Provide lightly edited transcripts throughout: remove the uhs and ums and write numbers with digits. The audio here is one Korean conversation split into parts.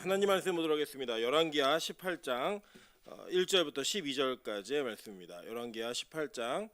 하나님 말씀 보도록 하겠습니다. 열왕기하 18장 1절부터 12절까지의 말씀입니다. 열왕기하 18장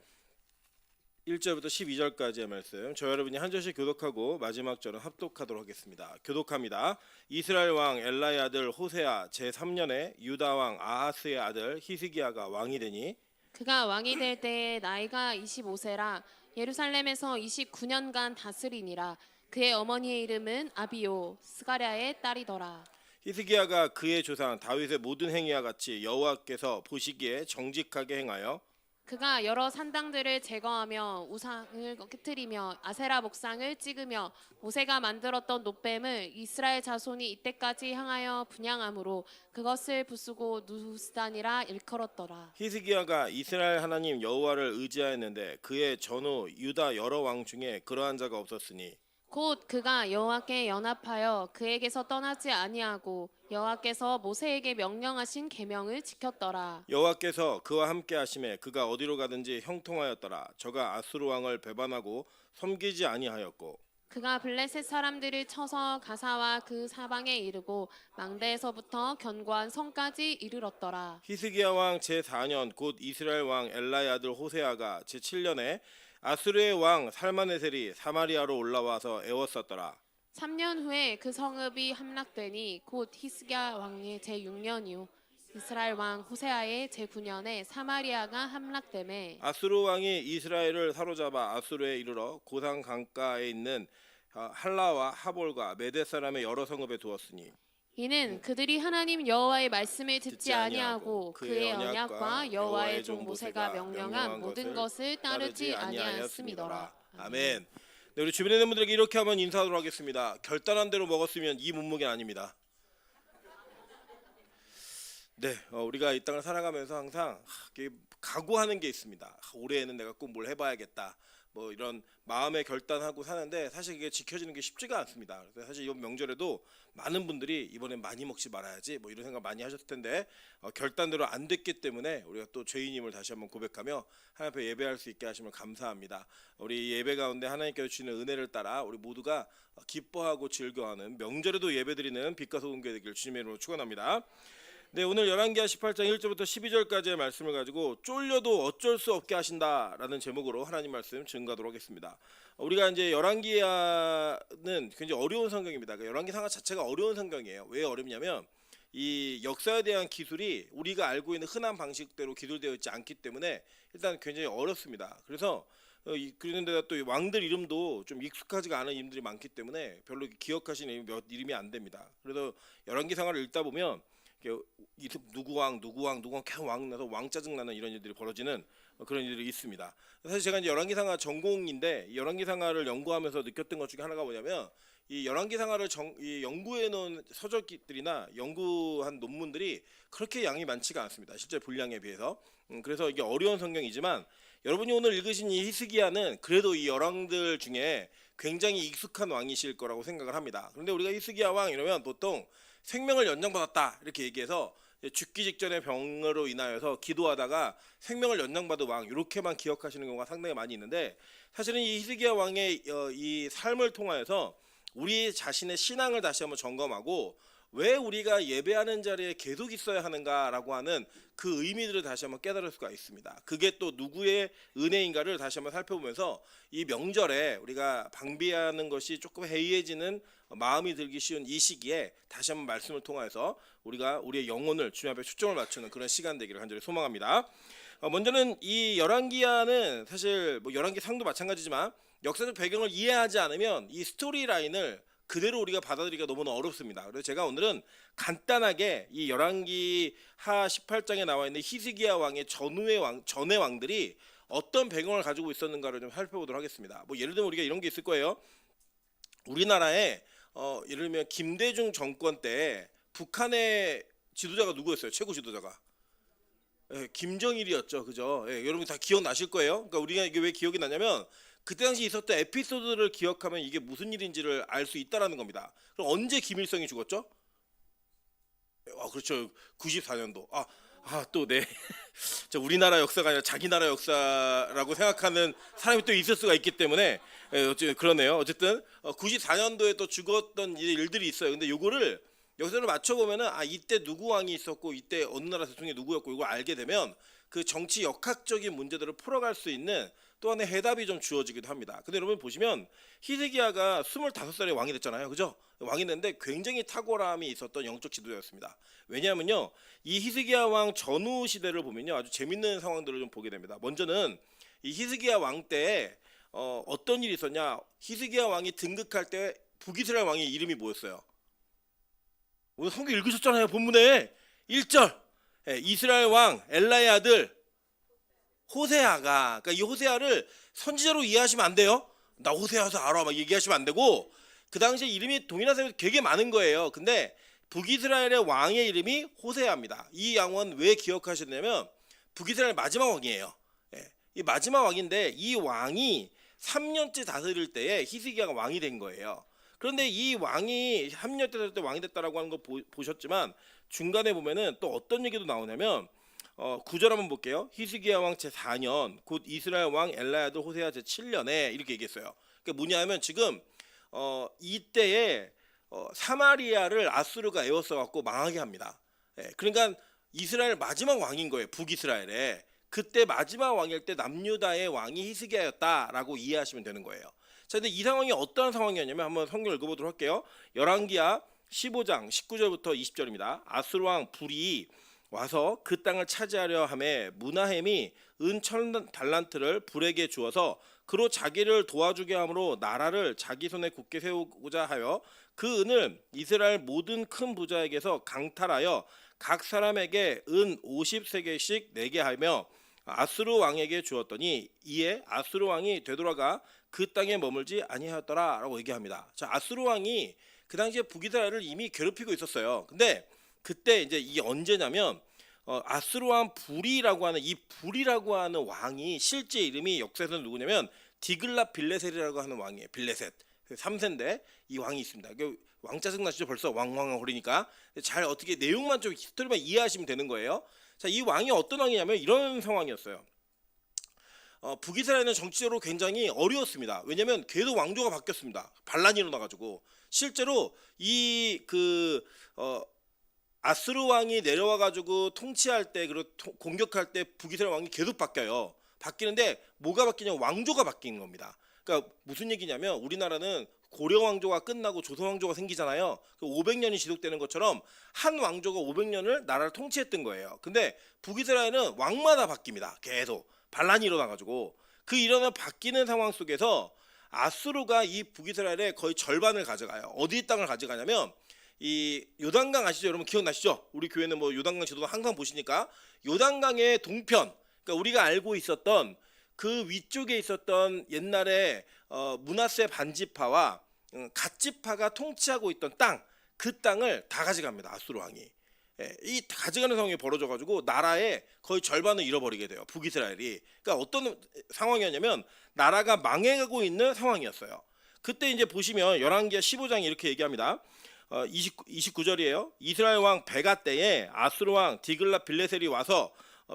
1절부터 12절까지의 말씀. 저 여러분이 한 절씩 교독하고 마지막 절은 합독하도록 하겠습니다. 교독합니다. 이스라엘 왕 엘라의 아들 호세아 제3년에 유다 왕 아하스의 아들 히스기야가 왕이 되니 그가 왕이 될 때에 나이가 25세라 예루살렘에서 29년간 다스리니라. 그의 어머니의 이름은 아비요 스가랴의 딸이더라. 히스기야가 그의 조상 다윗의 모든 행위와 같이 여호와께서 보시기에 정직하게 행하여 그가 여러 산당들을 제거하며 우상을 깨뜨리며 아세라 목상을 찍으며 모세가 만들었던 놋뱀을 이스라엘 자손이 이때까지 향하여 분향함으로 그것을 부수고 누스단이라 일컬었더라. 히스기야가 이스라엘 하나님 여호와를 의지하였는데 그의 전후 유다 여러 왕 중에 그러한 자가 없었으니 곧 그가 여호와께 연합하여 그에게서 떠나지 아니하고 여호와께서 모세에게 명령하신 계명을 지켰더라. 여호와께서 그와 함께 하심에 그가 어디로 가든지 형통하였더라. 저가 아수르 왕을 배반하고 섬기지 아니하였고 그가 블레셋 사람들을 쳐서 가사와 그 사방에 이르고 망대에서부터 견고한 성까지 이르렀더라. 히스기야 왕 제4년 곧 이스라엘 왕 엘라의 아들 호세아가 제7년에 아수르의 왕 살마네셀이 사마리아로 올라와서 애워쌌더라. 3년 후에 그 성읍이 함락되니 곧 히스기야 왕의 제6년이요 이스라엘 왕 호세아의 제9년에 사마리아가 함락되매 아수르 왕이 이스라엘을 사로잡아 아수르에 이르러 고산 강가에 있는 할라와 하볼과 메대 사람의 여러 성읍에 두었으니 이는 그들이 하나님 여호와의 말씀을 듣지 아니하고 그의 언약과 여호와의 종 모세가 명령한 모든 것을 따르지 아니하였음이더라. 아멘. 네, 우리 주변에 있는 분들에게 이렇게 한번 인사하도록 하겠습니다. 결단한 대로 먹었으면 이 몸무게는 아닙니다. 네, 우리가 이 땅을 살아가면서 항상 각오하는 게 있습니다. 올해에는 내가 꼭 뭘 해봐야겠다. 뭐 이런 마음의 결단하고 사는데 사실 이게 지켜지는 게 쉽지가 않습니다. 그래서 사실 이번 명절에도 많은 분들이 이번엔 많이 먹지 말아야지 뭐 이런 생각 많이 하셨을 텐데 결단대로 안 됐기 때문에 우리가 또 죄인임을 다시 한번 고백하며 하나님 앞에 예배할 수 있게 하시면 감사합니다. 우리 예배 가운데 하나님께서 주시는 은혜를 따라 우리 모두가 기뻐하고 즐거워하는 명절에도 예배드리는 빛과 소금 교회 되기를 주님의 이름으로 축원합니다. 네, 오늘 열왕기하 18장 1절부터 12절까지의 말씀을 가지고 쫄려도 어쩔 수 없게 하신다라는 제목으로 하나님 말씀 증거하도록 하겠습니다. 우리가 이제 열왕기하는 굉장히 어려운 성경입니다. 열왕기 상하 자체가 어려운 성경이에요. 왜 어렵냐면 이 역사에 대한 기술이 우리가 알고 있는 흔한 방식대로 기술되어 있지 않기 때문에 일단 굉장히 어렵습니다. 그래서 그런데다 또 왕들 이름도 좀 익숙하지가 않은 이름들이 많기 때문에 별로 기억하시는 이름이 안 됩니다. 그래서 열왕기 상하를 읽다 보면 누구 왕 계속 왕 나서 왕 짜증 나는 이런 일들이 벌어지는 그런 일들이 있습니다. 사실 제가 이제 열왕기상하 전공인데 이 열왕기상하를 연구하면서 느꼈던 것 중에 하나가 뭐냐면 이 열왕기상하를 연구해 놓은 서적들이나 연구한 논문들이 그렇게 양이 많지가 않습니다. 실제 분량에 비해서. 그래서 이게 어려운 성경이지만 여러분이 오늘 읽으신 이 히스기야는 그래도 이 열왕들 중에 굉장히 익숙한 왕이실 거라고 생각을 합니다. 그런데 우리가 히스기야 왕 이러면 보통 생명을 연장받았다 이렇게 얘기해서 죽기 직전에 병으로 인하여서 기도하다가 생명을 연장받은 왕 이렇게만 기억하시는 경우가 상당히 많이 있는데 사실은 이 히스기야 왕의 이 삶을 통하여서 우리 자신의 신앙을 다시 한번 점검하고 왜 우리가 예배하는 자리에 계속 있어야 하는가라고 하는 그 의미들을 다시 한번 깨달을 수가 있습니다. 그게 또 누구의 은혜인가를 다시 한번 살펴보면서 이 명절에 우리가 방비하는 것이 조금 해이해지는 마음이 들기 쉬운 이 시기에 다시 한번 말씀을 통해서 우리가 우리의 영혼을 주님 앞에 초점을 맞추는 그런 시간 되기를 간절히 소망합니다. 먼저는 이 열왕기하는 사실 뭐 열왕기 상도 마찬가지지만 역사적 배경을 이해하지 않으면 이 스토리 라인을 그대로 우리가 받아들이기가 너무나 어렵습니다. 그래서 제가 오늘은 간단하게 이 열왕기하 18장에 나와 있는 히스기야 왕의 전의 왕들이 어떤 배경을 가지고 있었는가를 좀 살펴보도록 하겠습니다. 뭐 예를 들면 우리가 이런 게 있을 거예요. 우리나라에 예를 들면 김대중 정권 때 북한의 지도자가 누구였어요? 최고 지도자가 김정일이었죠, 그죠? 여러분 다 기억나실 거예요. 그러니까 우리가 이게 왜 기억이 나냐면 그때 당시 있었던 에피소드를 기억하면 이게 무슨 일인지를 알 수 있다라는 겁니다. 그럼 언제 김일성이 죽었죠? 그렇죠. 94년도. 또 네. 우리나라 역사가 아니라 자기 나라 역사라고 생각하는 사람이 또 있을 수가 있기 때문에 그러네요. 어쨌든 94년도에 또 죽었던 일들이 있어요. 근데 요거를 여기서 맞춰보면은 이때 누구 왕이 있었고 이때 어느 나라 대통령이 누구였고 이걸 알게 되면 그 정치 역학적인 문제들을 풀어갈 수 있는 또 하나의 해답이 좀 주어지기도 합니다. 근데 여러분 보시면 히스기야가 25살에 왕이 됐잖아요. 그죠? 왕이 됐는데 굉장히 탁월함이 있었던 영적 지도자였습니다. 왜냐하면요. 이 히스기야 왕 전후 시대를 보면요. 아주 재밌는 상황들을 좀 보게 됩니다. 먼저는 이 히스기야 왕 때에 어떤 일이 있었냐. 히스기야 왕이 등극할 때 북이스라엘 왕의 이름이 뭐였어요? 오늘 성경 읽으셨잖아요. 본문에 1절 이스라엘 왕 엘라의 아들 호세아가, 그러니까 이 호세아를 선지자로 이해하시면 안 돼요. 나 호세아서 알아 막 얘기하시면 안 되고, 그 당시에 이름이 동일한 사람이 되게 많은 거예요. 근데 북이스라엘의 왕의 이름이 호세아입니다. 이 왕은 왜 기억하셨냐면 북이스라엘 마지막 왕이에요. 이 마지막 왕인데 이 왕이 3년째 다스릴 때에 히스기야가 왕이 된 거예요. 그런데 이 왕이 3년째 다스릴 때 왕이 됐다라고 하는 거 보셨지만 중간에 보면은 또 어떤 얘기도 나오냐면 9절 한번 볼게요. 히스기야 왕 제4년 곧 이스라엘 왕 엘라의 아들 호세아 제7년에 이렇게 얘기했어요. 그러니까 뭐냐면 지금 이때에 사마리아를 아수르가 에워싸 갖고 망하게 합니다. 그러니까 이스라엘 마지막 왕인 거예요. 북이스라엘에. 그때 마지막 왕일 때 남유다의 왕이 히스기야였다라고 이해하시면 되는 거예요. 자, 근데 이 상황이 어떠한 상황이었냐면 한번 성경 읽어보도록 할게요. 열왕기하 15장 19절부터 20절입니다. 아수르 왕 불이 와서 그 땅을 차지하려 하매 무나햄이 은 1000달란트를 불에게 주어서 그로 자기를 도와주게 함으로 나라를 자기 손에 굳게 세우고자 하여 그 은을 이스라엘 모든 큰 부자에게서 강탈하여 각 사람에게 은 50세겔씩 내게 하며 아수르 왕에게 주었더니 이에 아수르 왕이 되돌아가 그 땅에 머물지 아니하였더라라고 얘기합니다. 자, 아수르 왕이 그 당시에 북이스라엘을 이미 괴롭히고 있었어요. 근데 그때 이제 이게 언제냐면 아수르 왕 불이라고 하는 이 불이라고 하는 왕이 실제 이름이 역사에서는 누구냐면 디글랏 빌레셋이라고 하는 왕이에요. 빌레셋 3세인데 이 왕이 있습니다. 왕 짜증 나시죠? 벌써 왕왕거리니까 잘 어떻게 내용만 좀 히스토리만 이해하시면 되는 거예요. 자, 이 왕이 어떤 왕이냐면 이런 상황이었어요. 북이스라엘은 정치적으로 굉장히 어려웠습니다. 왜냐하면 계속 왕조가 바뀌었습니다. 반란이 일어나가지고 실제로 아수르 왕이 내려와가지고 통치할 때 그리고 공격할 때 북이스라엘 왕이 계속 바뀌어요. 바뀌는데 뭐가 바뀌냐면 왕조가 바뀌는 겁니다. 그러니까 무슨 얘기냐면 우리나라는 고려 왕조가 끝나고 조선 왕조가 생기잖아요. 500년이 지속되는 것처럼 한 왕조가 500년을 나라를 통치했던 거예요. 근데 북이스라엘은 왕마다 바뀝니다. 계속 반란이 일어나가지고 그 일어나 바뀌는 상황 속에서 아수르가 이 북이스라엘의 거의 절반을 가져가요. 어디 땅을 가져가냐면 이 요단강 아시죠? 여러분 기억나시죠? 우리 교회는 뭐 요단강 지도도 항상 보시니까 요단강의 동편, 그러니까 우리가 알고 있었던 그 위쪽에 있었던 옛날에 므낫세 반지파와 갓지파가 통치하고 있던 땅, 그 땅을 다 가져갑니다. 아수르 왕이. 이 가져가는 상황이 벌어져가지고 나라의 거의 절반을 잃어버리게 돼요. 북이스라엘이. 그러니까 어떤 상황이었냐면 나라가 망해가고 있는 상황이었어요. 그때 이제 보시면 열왕기하 15장이 이렇게 얘기합니다. 29절이에요. 이스라엘 왕 베가 때에 아수르 왕 디글랏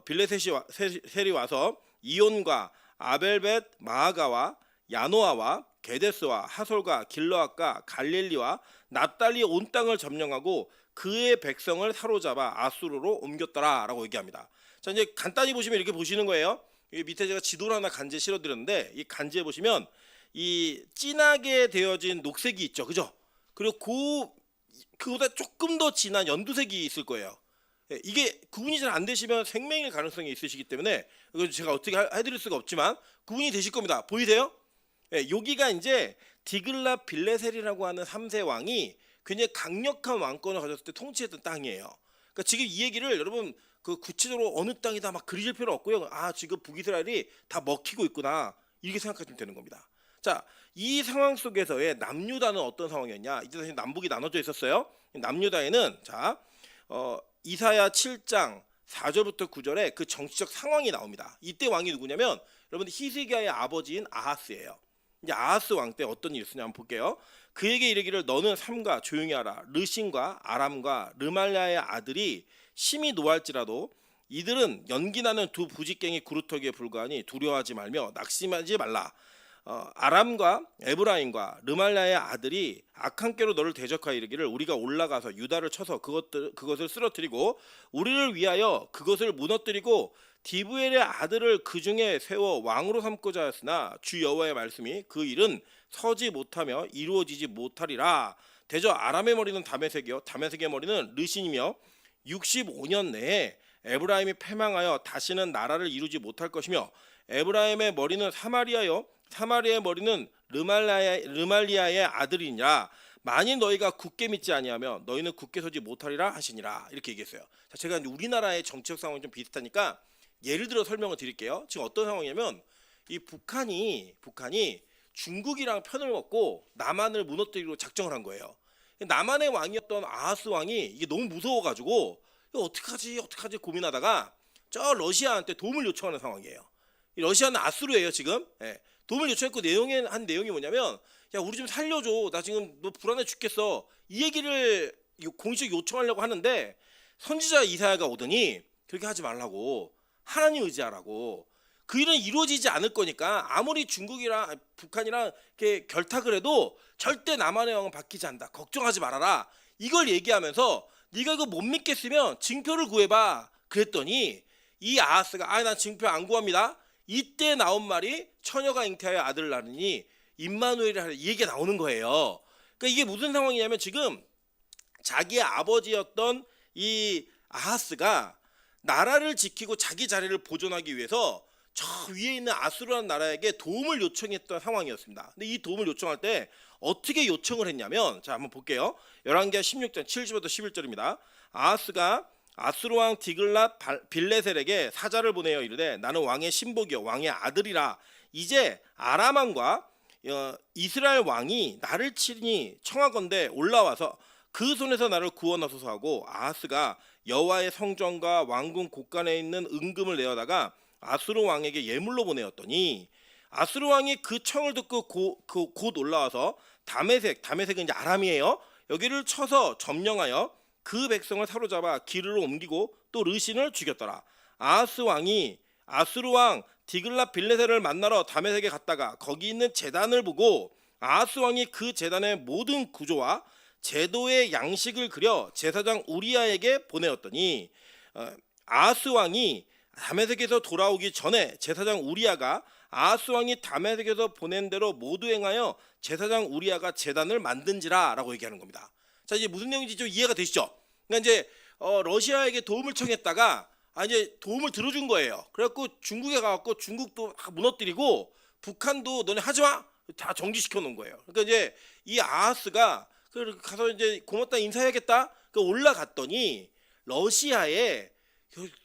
빌레셋이 와서 이온과 아벨벳 마아가와 야노아와 게데스와 하솔과 길르앗과 갈릴리와 납달리 온 땅을 점령하고 그의 백성을 사로잡아 아수르로 옮겼더라라고 얘기합니다. 자, 이제 간단히 보시면 이렇게 보시는 거예요. 여기 밑에 제가 지도를 하나 간지에 실어드렸는데 이 간지에 보시면 이 진하게 되어진 녹색이 있죠, 그죠? 그리고 그보다 조금 더 진한 연두색이 있을 거예요. 이게 구분이 잘 안 되시면 생명일 가능성이 있으시기 때문에 이거 제가 어떻게 해드릴 수가 없지만 구분이 되실 겁니다. 보이세요? 여기가 이제 디글랏 빌레셋이라고 하는 3세 왕이 굉장히 강력한 왕권을 가졌을 때 통치했던 땅이에요. 그러니까 지금 이 얘기를 여러분 그 구체적으로 어느 땅이다 막 그리실 필요 없고요. 지금 북이스라엘이 다 먹히고 있구나 이렇게 생각하시면 되는 겁니다. 자, 이 상황 속에서의 남유다는 어떤 상황이었냐? 이때 사실 남북이 나눠져 있었어요. 남유다에는 이사야 7장 4절부터 9절에 그 정치적 상황이 나옵니다. 이때 왕이 누구냐면 여러분 히스기야의 아버지인 아하스예요. 이제 아하스 왕 때 어떤 일이 있었냐 한번 볼게요. 그에게 이르기를 너는 삼가 조용히 하라. 르신과 아람과 르말랴의 아들이 심히 노할지라도 이들은 연기나는 두 부직갱이 구루터기에 불과하니 두려워하지 말며 낙심하지 말라. 아람과 에브라임과 르말랴의 아들이 악한 꾀로 너를 대적하여 이르기를 우리가 올라가서 유다를 쳐서 그것을 쓰러뜨리고 우리를 위하여 그것을 무너뜨리고 디브엘의 아들을 그 중에 세워 왕으로 삼고자 하였으나 주 여호와의 말씀이 그 일은 서지 못하며 이루어지지 못하리라. 대저 아람의 머리는 다메섹이요 다메섹의 머리는 르신이며 65년 내에 에브라임이 패망하여 다시는 나라를 이루지 못할 것이며 에브라임의 머리는 사마리아요 사마리아의 머리는 르말리아의 아들이니라. 만일 너희가 굳게 믿지 아니하며 너희는 굳게 서지 못하리라 하시니라. 이렇게 얘기했어요. 자, 제가 이제 우리나라의 정치적 상황이 좀 비슷하니까 예를 들어 설명을 드릴게요. 지금 어떤 상황이냐면 이 북한이 중국이랑 편을 먹고 남한을 무너뜨리기로 작정을 한 거예요. 남한의 왕이었던 아하스 왕이 이게 너무 무서워가지고 이거 어떡하지 고민하다가 저 러시아한테 도움을 요청하는 상황이에요. 이 러시아는 아수르예요 지금. 예. 도움을 요청했고 한 내용이 뭐냐면 야 우리 좀 살려줘. 나 지금 너 불안해 죽겠어. 이 얘기를 공식적으로 요청하려고 하는데 선지자 이사야가 오더니 그렇게 하지 말라고 하나님 의지하라고. 그 일은 이루어지지 않을 거니까 아무리 중국이랑 북한이랑 이렇게 결탁을 해도 절대 남한의 왕은 바뀌지 않는다. 걱정하지 말아라. 이걸 얘기하면서 네가 이거 못 믿겠으면 징표를 구해봐. 그랬더니 이 아하스가 난 징표 안 구합니다. 이때 나온 말이 처녀가 잉태하여 아들을 낳으니 임마누엘이라 이 얘기가 나오는 거예요. 그러니까 이게 무슨 상황이냐면 지금 자기의 아버지였던 이 아하스가 나라를 지키고 자기 자리를 보존하기 위해서 저 위에 있는 아수르라는 나라에게 도움을 요청했던 상황이었습니다. 근데 이 도움을 요청할 때 어떻게 요청을 했냐면 자 한번 볼게요. 열왕기하 16장 7절부터 11절입니다. 아하스가 아수르 왕 디글랏 빌레셀에게 사자를 보내어 이르되 나는 왕의 신복이요 왕의 아들이라. 이제 아람 왕과 이스라엘 왕이 나를 치니 청하건대 올라와서 그 손에서 나를 구원하소서 하고 아하스가 여호와의 성전과 왕궁 곳간에 있는 은금을 내어다가 아수르 왕에게 예물로 보내었더니 아수르 왕이 그 청을 듣고 곧 올라와서 다메섹은 이제 아람이에요. 여기를 쳐서 점령하여 그 백성을 사로잡아 기르로 옮기고 또 르신을 죽였더라. 아하스 왕이 아수르 왕 디글랏 빌레셀을 만나러 다메섹에 갔다가 거기 있는 제단을 보고 아하스 왕이 그 제단의 모든 구조와 제도의 양식을 그려 제사장 우리야에게 보내었더니 아하스 왕이 다메섹에서 돌아오기 전에 제사장 우리야가 아하스 왕이 다메섹에서 보낸 대로 모두 행하여 제사장 우리야가 제단을 만든지라라고 얘기하는 겁니다. 자 이제 무슨 내용인지 좀 이해가 되시죠? 그러니까 이제 러시아에게 도움을 청했다가 이제 도움을 들어준 거예요. 그래갖고 중국에 가갖고 중국도 무너뜨리고 북한도 너네 하지 마 다 정지시켜 놓은 거예요. 그러니까 이제 이 아하스가 가서 이제 고맙다 인사해야겠다. 올라갔더니 러시아에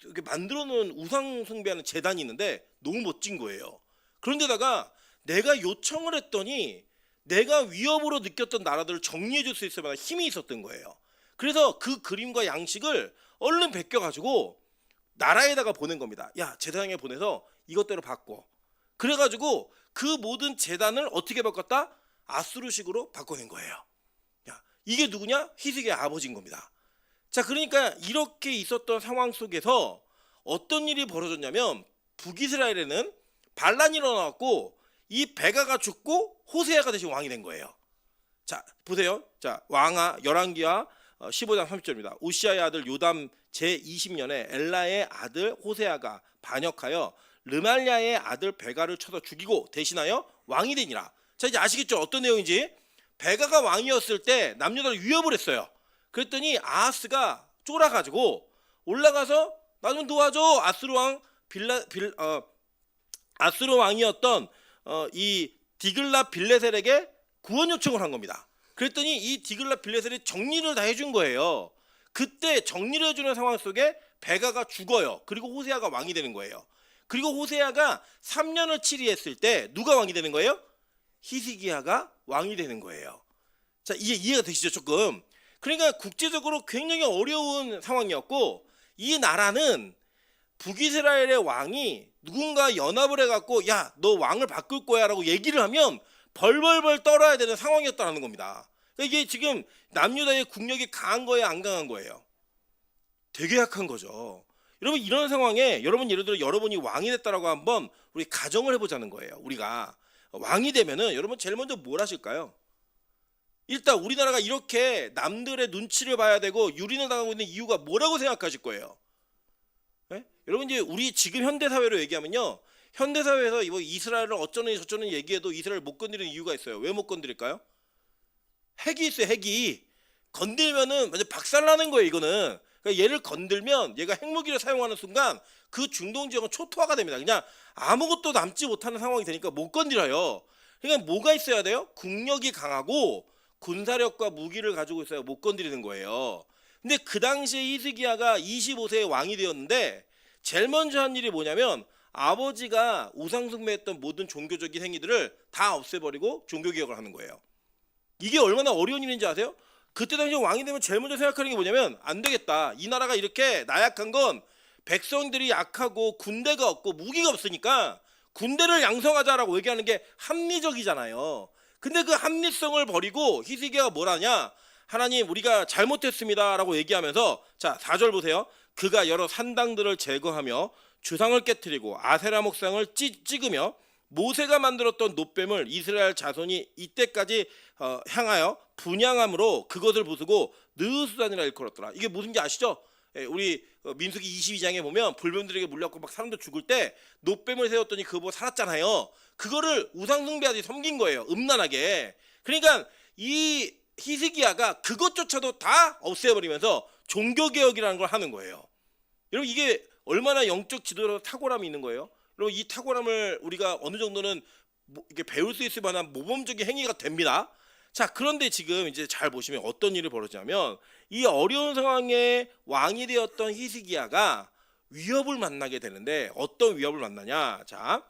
이렇게 만들어 놓은 우상 숭배하는 제단이 있는데 너무 멋진 거예요. 그런데다가 내가 요청을 했더니 내가 위협으로 느꼈던 나라들을 정리해 줄 수 있을 만한 힘이 있었던 거예요. 그래서 그 그림과 양식을 얼른 베껴가지고 나라에다가 보낸 겁니다. 야 제사장에 보내서 이것대로 바꿔. 그래가지고 그 모든 제단을 어떻게 바꿨다? 아수르식으로 바꿔낸 거예요. 야 이게 누구냐? 히스기야 아버지인 겁니다. 자 그러니까 이렇게 있었던 상황 속에서 어떤 일이 벌어졌냐면 북이스라엘에는 반란이 일어나고 이 베가가 죽고 호세아가 대신 왕이 된 거예요. 자 보세요. 자 왕하 열왕기하 15장 30절입니다. 우시아의 아들 요담 제20년에 엘라의 아들 호세아가 반역하여 르말랴의 아들 베가를 쳐서 죽이고 대신하여 왕이 되니라. 자 이제 아시겠죠? 어떤 내용인지. 베가가 왕이었을 때 남녀를 위협을 했어요. 그랬더니 아하스가 쫄아가지고 올라가서 나 좀 도와줘. 아수르 왕이었던 이 디글랏 빌레셀에게 구원 요청을 한 겁니다. 그랬더니 이 디글랏 빌레셀이 정리를 다 해준 거예요. 그때 정리를 해주는 상황 속에 베가가 죽어요. 그리고 호세아가 왕이 되는 거예요. 그리고 호세아가 3년을 치리했을 때 누가 왕이 되는 거예요? 히스기야가 왕이 되는 거예요. 자 이제 이해가 되시죠 조금? 그러니까 국제적으로 굉장히 어려운 상황이었고 이 나라는 북이스라엘의 왕이 누군가 연합을 해갖고 야 너 왕을 바꿀 거야 라고 얘기를 하면 벌벌벌 떨어야 되는 상황이었다는 겁니다. 그러니까 이게 지금 남유다의 국력이 강한 거예요 안 강한 거예요? 되게 약한 거죠. 여러분 이런 상황에 여러분 예를 들어 여러분이 왕이 됐다라고 한번 우리 가정을 해보자는 거예요. 우리가 왕이 되면은 여러분 제일 먼저 뭘 하실까요? 일단 우리나라가 이렇게 남들의 눈치를 봐야 되고 유린을 당하고 있는 이유가 뭐라고 생각하실 거예요? 예? 여러분 이제 우리 지금 현대 사회로 얘기하면요, 현대 사회에서 뭐 이스라엘을 어쩌는 저쩌는 얘기해도 이스라엘 못 건드리는 이유가 있어요. 왜 못 건드릴까요? 핵이 있어요. 핵이 건들면은 완전 박살나는 거예요. 이거는 그러니까 얘를 건들면 얘가 핵무기를 사용하는 순간 그 중동 지역은 초토화가 됩니다. 그냥 아무것도 남지 못하는 상황이 되니까 못 건드려요. 그러니까 뭐가 있어야 돼요? 국력이 강하고 군사력과 무기를 가지고 있어야 못 건드리는 거예요. 근데 그 당시에 히스기야가 25세의 왕이 되었는데 제일 먼저 한 일이 뭐냐면 아버지가 우상숭배했던 모든 종교적인 행위들을 다 없애버리고 종교개혁을 하는 거예요. 이게 얼마나 어려운 일인지 아세요? 그때 당시 왕이 되면 제일 먼저 생각하는 게 뭐냐면 안 되겠다. 이 나라가 이렇게 나약한 건 백성들이 약하고 군대가 없고 무기가 없으니까 군대를 양성하자라고 얘기하는 게 합리적이잖아요. 근데 그 합리성을 버리고 히스기야가 뭘 하냐? 하나님 우리가 잘못했습니다라고 얘기하면서 자 4절 보세요. 그가 여러 산당들을 제거하며 주상을 깨뜨리고 아세라 목상을 찍으며 모세가 만들었던 놋뱀을 이스라엘 자손이 이때까지 향하여 분향함으로 그것을 부수고 느수단이라 일컬었더라. 이게 무슨지 아시죠? 예, 우리 민수기 22장에 보면 불뱀들에게 물려갖고 막 사람들 죽을 때 놋뱀을 세웠더니 그거 보고 살았잖아요. 그거를 우상숭배하듯이 섬긴 거예요. 음란하게. 그러니까 이 히스기야가 그것조차도 다 없애버리면서 종교개혁이라는 걸 하는 거예요. 여러분 이게 얼마나 영적 지도로 탁월함이 있는 거예요. 여러분 이 탁월함을 우리가 어느 정도는 이렇게 배울 수 있을 만한 모범적인 행위가 됩니다. 자, 그런데 지금 이제 잘 보시면 어떤 일이 벌어지냐면 이 어려운 상황에 왕이 되었던 히스기야가 위협을 만나게 되는데 어떤 위협을 만나냐? 자,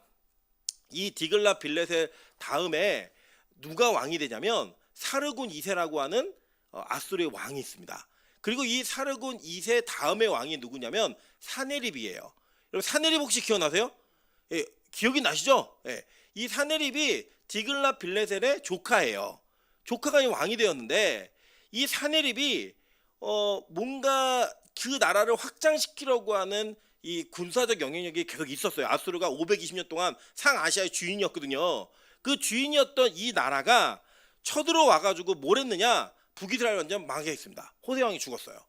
이 디글라 빌렛의 다음에 누가 왕이 되냐면 사르군 2세라고 하는 아수르의 왕이 있습니다. 그리고 이 사르군 2세 다음의 왕이 누구냐면 사네립이에요. 여러분 사네립 혹시 기억나세요? 예, 기억이 나시죠? 예, 이 사네립이 디글라 빌레셀의 조카예요. 조카가 왕이 되었는데 이 사네립이 뭔가 그 나라를 확장시키려고 하는 이 군사적 영향력이 계속 있었어요. 아수르가 520년 동안 상아시아의 주인이었거든요. 그 주인이었던 이 나라가 쳐들어와가지고 뭘 했느냐? 북이스라엘 완전 망해있습니다. 호세 왕이 죽었어요.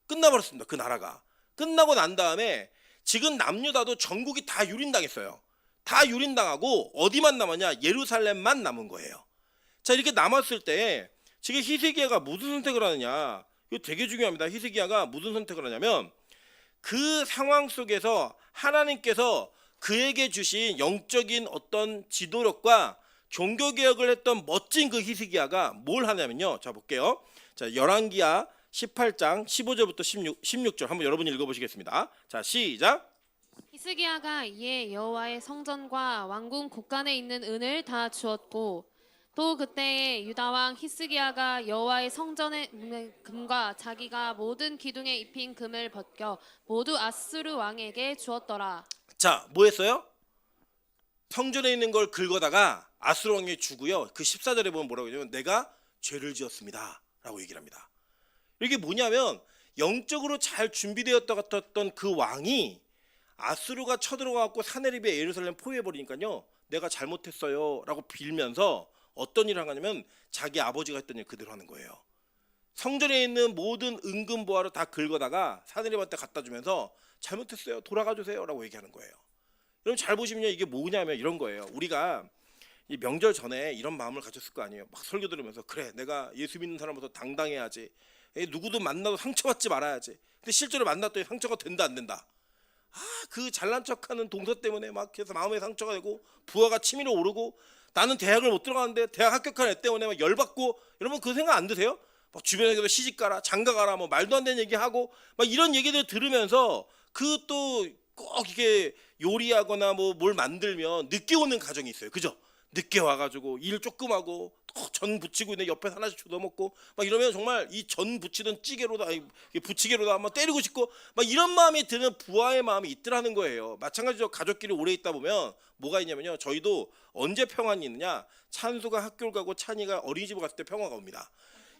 끝나버렸습니다. 그 나라가. 끝나고 난 다음에 지금 남유다도 전국이 다 유린당했어요. 다 유린당하고 어디만 남았냐? 예루살렘만 남은 거예요. 자, 이렇게 남았을 때 지금 히스기야가 무슨 선택을 하느냐? 이거 되게 중요합니다. 히스기야가 무슨 선택을 하냐면 그 상황 속에서 하나님께서 그에게 주신 영적인 어떤 지도력과 종교개혁을 했던 멋진 그 히스기야가 뭘 하냐면요. 자, 볼게요. 자, 열왕기하 18장 15절부터 16절 한번 여러분이 읽어보시겠습니다. 자, 시작. 히스기야가 이에 여호와의 성전과 왕궁 곳간에 있는 은을 다 주었고 또 그때에 유다 왕 히스기야가 여호와의 성전의 금과 자기가 모든 기둥에 입힌 금을 벗겨 모두 아수르 왕에게 주었더라. 자, 뭐 했어요? 성전에 있는 걸 긁어다가 아수르 왕에게 주고요. 그 14절에 보면 뭐라고 하냐면 내가 죄를 지었습니다 라고 얘기를 합니다. 이게 뭐냐면 영적으로 잘 준비되었던 그 왕이 아수르가 쳐들어가고 사네립의 예루살렘 포위해버리니까요. 내가 잘못했어요 라고 빌면서 어떤 일을 하냐면 자기 아버지가 했던 일 그대로 하는 거예요. 성전에 있는 모든 은금보화를 다 긁어다가 사네립한테 갖다 주면서 잘못했어요 돌아가 주세요 라고 얘기하는 거예요. 여러분 잘 보시면요. 이게 뭐냐면 이런 거예요. 우리가 이 명절 전에 이런 마음을 가졌을 거 아니에요. 막 설교 들으면서 그래 내가 예수 믿는 사람으로서 당당해야지. 누구도 만나도 상처받지 말아야지. 근데 실제로 만났더니 상처가 된다 안 된다. 그 잘난 척하는 동서 때문에 막 해서 마음에 상처가 되고 부하가 치밀어 오르고 나는 대학을 못 들어가는데 대학 합격한 애 때문에 막 열받고. 여러분 그 생각 안 드세요? 막 주변에서 시집 가라 장가 가라 뭐 말도 안 되는 얘기하고 막 이런 얘기들 들으면서 그 또 꼭 이게 요리하거나 뭐 뭘 만들면 늦게 오는 가정이 있어요. 그죠? 늦게 와가지고 일 조금 하고 전 부치고 있는 옆에 하나씩 주워먹고 막 이러면 정말 이 전 부치던 찌개로다 부치개로다 막 때리고 싶고 막 이런 마음이 드는 부하의 마음이 있더라는 거예요. 마찬가지로 가족끼리 오래 있다 보면 뭐가 있냐면요. 저희도 언제 평안이 있느냐? 찬수가 학교를 가고 찬이가 어린이집을 갔을 때 평화가 옵니다.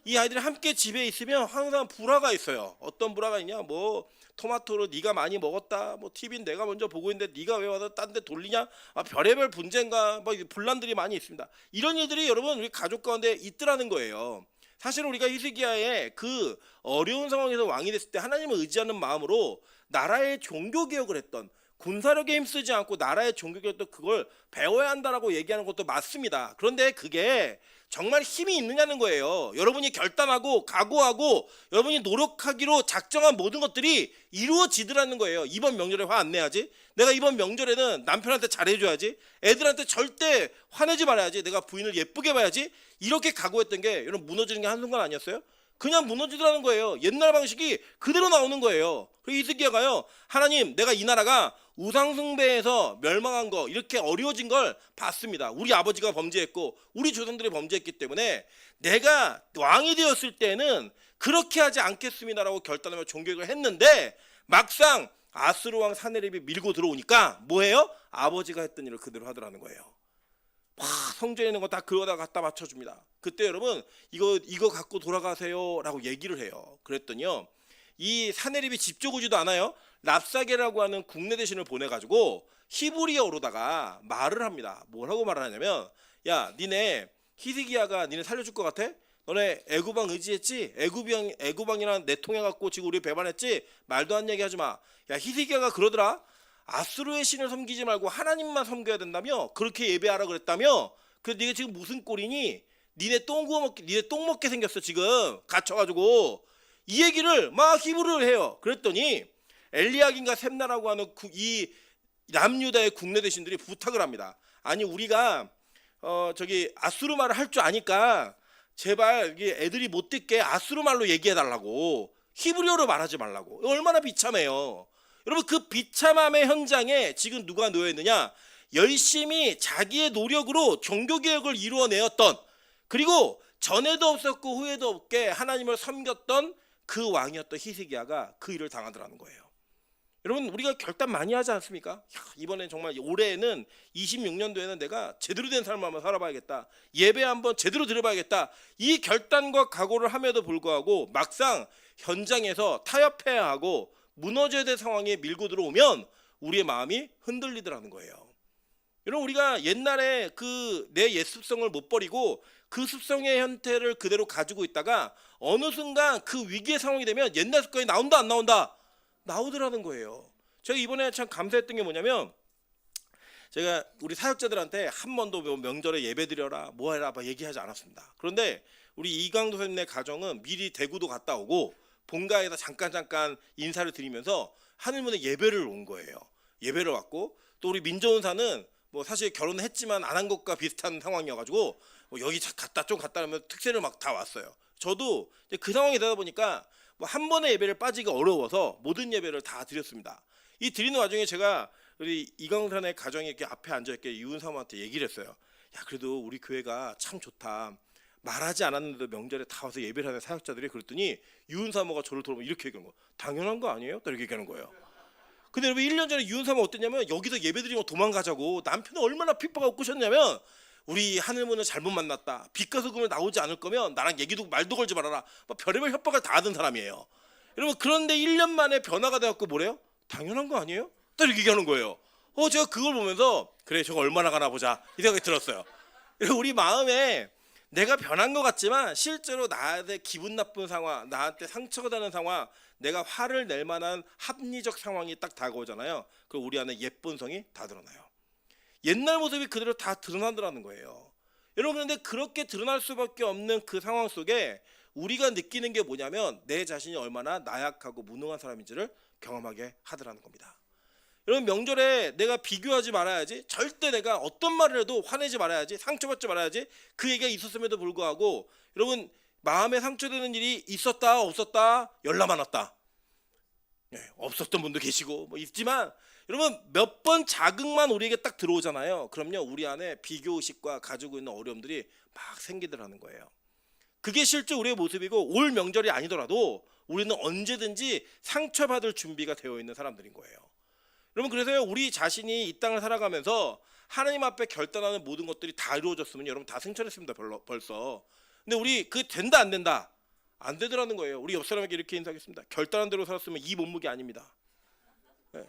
이 아이들이 함께 집에 있으면 항상 불화가 있어요. 어떤 불화가 있냐? 뭐 토마토를 네가 많이 먹었다. 뭐 TV는 내가 먼저 보고 있는데 네가 왜 와서 딴 데 돌리냐? 별의별 분쟁과 뭐 분란들이 많이 있습니다. 이런 일들이 여러분 우리 가족 가운데 있더라는 거예요. 사실 우리가 히스기야의 그 어려운 상황에서 왕이 됐을 때 하나님을 의지하는 마음으로 나라의 종교 개혁을 했던, 군사력에 힘쓰지 않고 나라의 종교 개혁도 그걸 배워야 한다라고 얘기하는 것도 맞습니다. 그런데 그게 정말 힘이 있느냐는 거예요. 여러분이 결단하고 각오하고 여러분이 노력하기로 작정한 모든 것들이 이루어지더라는 거예요. 이번 명절에 화 안 내야지. 내가 이번 명절에는 남편한테 잘해줘야지. 애들한테 절대 화내지 말아야지. 내가 부인을 예쁘게 봐야지. 이렇게 각오했던 게 여러분 무너지는 게 한순간 아니었어요? 그냥 무너지더라는 거예요. 옛날 방식이 그대로 나오는 거예요. 그리고 히스기야가요, 하나님 내가 이 나라가 우상숭배에서 멸망한 거 이렇게 어려워진 걸 봤습니다. 우리 아버지가 범죄했고 우리 조상들이 범죄했기 때문에 내가 왕이 되었을 때는 그렇게 하지 않겠습니다라고 결단하며 종교를 했는데 막상 아수르 왕 사네립이 밀고 들어오니까 뭐예요? 아버지가 했던 일을 그대로 하더라는 거예요. 막 성전에 있는 거 다 그거다 갖다 맞춰줍니다. 그때 여러분 이거 갖고 돌아가세요라고 얘기를 해요. 그랬더니요, 이 사네립이 직접 오지도 않아요. 랍사게라고 하는 국내 대신을 보내가지고 히브리어로다가 말을 합니다. 뭐라고 말을 하냐면, 야 니네 히스기야가 니네 살려줄 것 같아? 너네 애구방 의지했지? 애구방이랑 내통해갖고 지금 우리 배반했지? 말도 안 얘기하지 마. 야 히스기야가 그러더라. 아수르의 신을 섬기지 말고 하나님만 섬겨야 된다며? 그렇게 예배하라 그랬다며? 그래서 네가 지금 무슨 꼴이니? 니네 똥 먹게 생겼어 지금 갇혀가지고. 이 얘기를 막 히브리어로 해요. 그랬더니 엘리야긴과 셈나라고 하는 이 남유다의 국내 대신들이 부탁을 합니다. 아니 우리가 저기 아수르 말을 할 줄 아니까 제발 애들이 못 듣게 아수르 말로 얘기해 달라고, 히브리어로 말하지 말라고. 얼마나 비참해요. 여러분 그 비참함의 현장에 지금 누가 놓여 있느냐? 열심히 자기의 노력으로 종교개혁을 이루어내었던, 그리고 전에도 없었고 후에도 없게 하나님을 섬겼던 그 왕이었던 히스기야가 그 일을 당하더라는 거예요. 여러분 우리가 결단 많이 하지 않습니까? 이번엔 정말 올해에는 26년도에는 내가 제대로 된 삶을 한번 살아봐야겠다. 예배 한번 제대로 드려봐야겠다. 이 결단과 각오를 함에도 불구하고 막상 현장에서 타협해야 하고 무너져야 될 상황에 밀고 들어오면 우리의 마음이 흔들리더라는 거예요. 여러분 우리가 옛날에 그 내 옛 습성을 못 버리고 그 습성의 형태를 그대로 가지고 있다가 어느 순간 그 위기의 상황이 되면 옛날 습관이 나온다 안 나온다? 나오더라는 거예요. 제가 이번에 참 감사했던 게 뭐냐면, 제가 우리 사역자들한테 한 번도 명절에 예배 드려라 뭐 해라 막 얘기하지 않았습니다. 그런데 우리 이강도 선생님의 가정은 미리 대구도 갔다 오고 본가에다 잠깐 인사를 드리면서 하늘문에 예배를 온 거예요. 예배를 왔고, 또 우리 민정은사는 뭐 사실 결혼을 했지만 안 한 것과 비슷한 상황이어가지고 뭐 여기 갔다 좀 갔다 하면 특세를 막 다 왔어요. 저도 그 상황이 되다 보니까 뭐 한 번의 예배를 빠지기 어려워서 모든 예배를 다 드렸습니다. 이 드리는 와중에 제가 우리 이강산의 가정에 이렇게 앞에 앉아 있게 유은사모한테 얘기를 했어요. 야 그래도 우리 교회가 참 좋다. 말하지 않았는데 명절에 다 와서 예배를 하는 사역자들이. 그랬더니 유은사모가 저를 돌아보면 이렇게 얘기하는 거예요. 당연한 거 아니에요? 또 이렇게 얘기하는 거예요. 근데 여러분 1년 전에 유은사모 어땠냐면, 여기서 예배드리면 도망가자고 남편이 얼마나 핍박하고 꼬셨냐면, 우리 하늘문을 잘못 만났다. 빛과 소금을 나오지 않을 거면 나랑 얘기도 말도 걸지 말아라. 막 별의별 협박을 다 하던 사람이에요. 여러분 그런데 1년 만에 변화가 돼갖고 뭐래요? 당연한 거 아니에요? 또 이렇게 얘기하는 거예요. 제가 그걸 보면서 그래 저거 얼마나 가나 보자 이 생각이 들었어요. 우리 마음에 내가 변한 것 같지만 실제로 나한테 기분 나쁜 상황, 나한테 상처가 되는 상황, 내가 화를 낼 만한 합리적 상황이 딱 다가오잖아요. 그럼 우리 안에 옛본성이 다 드러나요. 옛날 모습이 그대로 다 드러나더라는 거예요. 여러분 그런데 그렇게 드러날 수밖에 없는 그 상황 속에 우리가 느끼는 게 뭐냐면, 내 자신이 얼마나 나약하고 무능한 사람인지를 경험하게 하더라는 겁니다. 여러분 명절에 내가 비교하지 말아야지, 절대 내가 어떤 말을 해도 화내지 말아야지, 상처받지 말아야지, 그 얘기가 있었음에도 불구하고 여러분 마음에 상처되는 일이 있었다 없었다, 열나 많았다. 없었던 분도 계시고 뭐 있지만, 여러분 몇 번 자극만 우리에게 딱 들어오잖아요. 그럼요 우리 안에 비교의식과 가지고 있는 어려움들이 막 생기더라는 거예요. 그게 실제 우리의 모습이고, 올 명절이 아니더라도 우리는 언제든지 상처받을 준비가 되어 있는 사람들인 거예요. 여러분 그래서요 우리 자신이 이 땅을 살아가면서 하나님 앞에 결단하는 모든 것들이 다 이루어졌으면 여러분 다 승천했습니다 벌써. 근데 우리 그 된다 안 된다? 안 되더라는 거예요. 우리 옆 사람에게 이렇게 인사하겠습니다. 결단한 대로 살았으면 이 몸무게 아닙니다. 예.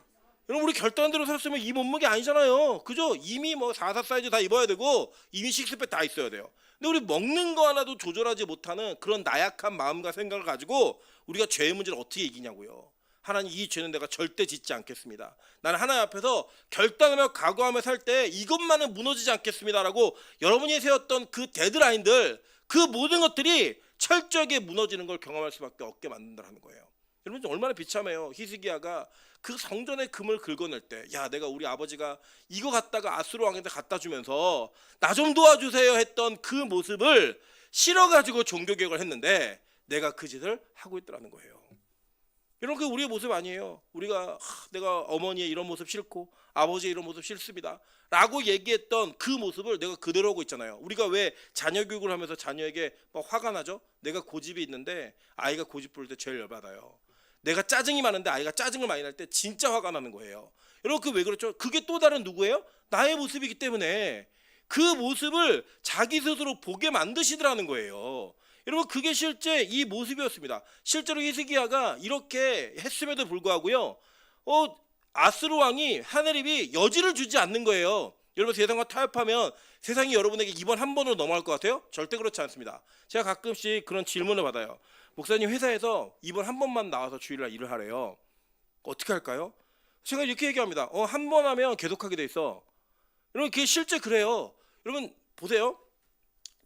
여러분 우리 결단한 대로 살았으면 이 몸무게 아니잖아요. 그죠? 이미 뭐 44 사이즈 다 입어야 되고 이미 식스팩 다 있어야 돼요. 근데 우리 먹는 거 하나도 조절하지 못하는 그런 나약한 마음과 생각을 가지고 우리가 죄의 문제를 어떻게 이기냐고요. 하나님 이 죄는 내가 절대 짓지 않겠습니다. 나는 하나님 앞에서 결단하며 각오하며 살 때 이것만은 무너지지 않겠습니다라고 여러분이 세웠던 그 데드라인들 그 모든 것들이 철저하게 무너지는 걸 경험할 수밖에 없게 만든다는 거예요. 여러분 얼마나 비참해요. 히스기야가 그 성전의 금을 긁어낼 때 야 내가 우리 아버지가 이거 갖다가 아수르 왕한테 갖다 주면서 나 좀 도와주세요 했던 그 모습을 실어가지고 종교개혁을 했는데 내가 그 짓을 하고 있더라는 거예요. 이런 그 우리의 모습 아니에요. 우리가 내가 어머니의 이런 모습 싫고 아버지의 이런 모습 싫습니다 라고 얘기했던 그 모습을 내가 그대로 하고 있잖아요. 우리가 왜 자녀 교육을 하면서 자녀에게 막 화가 나죠? 내가 고집이 있는데 아이가 고집 부릴 때 제일 열받아요. 내가 짜증이 많은데 아이가 짜증을 많이 날 때 진짜 화가 나는 거예요. 여러분 그 왜 그렇죠? 그게 또 다른 누구예요? 나의 모습이기 때문에 그 모습을 자기 스스로 보게 만드시더라는 거예요. 여러분 그게 실제 이 모습이었습니다. 실제로 히스기야가 이렇게 했음에도 불구하고요. 아스루 왕이 하느님이 여지를 주지 않는 거예요. 여러분 세상과 타협하면 세상이 여러분에게 입원 한 번으로 넘어갈 것 같아요? 절대 그렇지 않습니다. 제가 가끔씩 그런 질문을 받아요. 목사님 회사에서 입원 한 번만 나와서 주일날 일을 하래요. 어떻게 할까요? 제가 이렇게 얘기합니다. 한 번 하면 계속하게 돼 있어. 여러분 그게 실제 그래요. 여러분 보세요.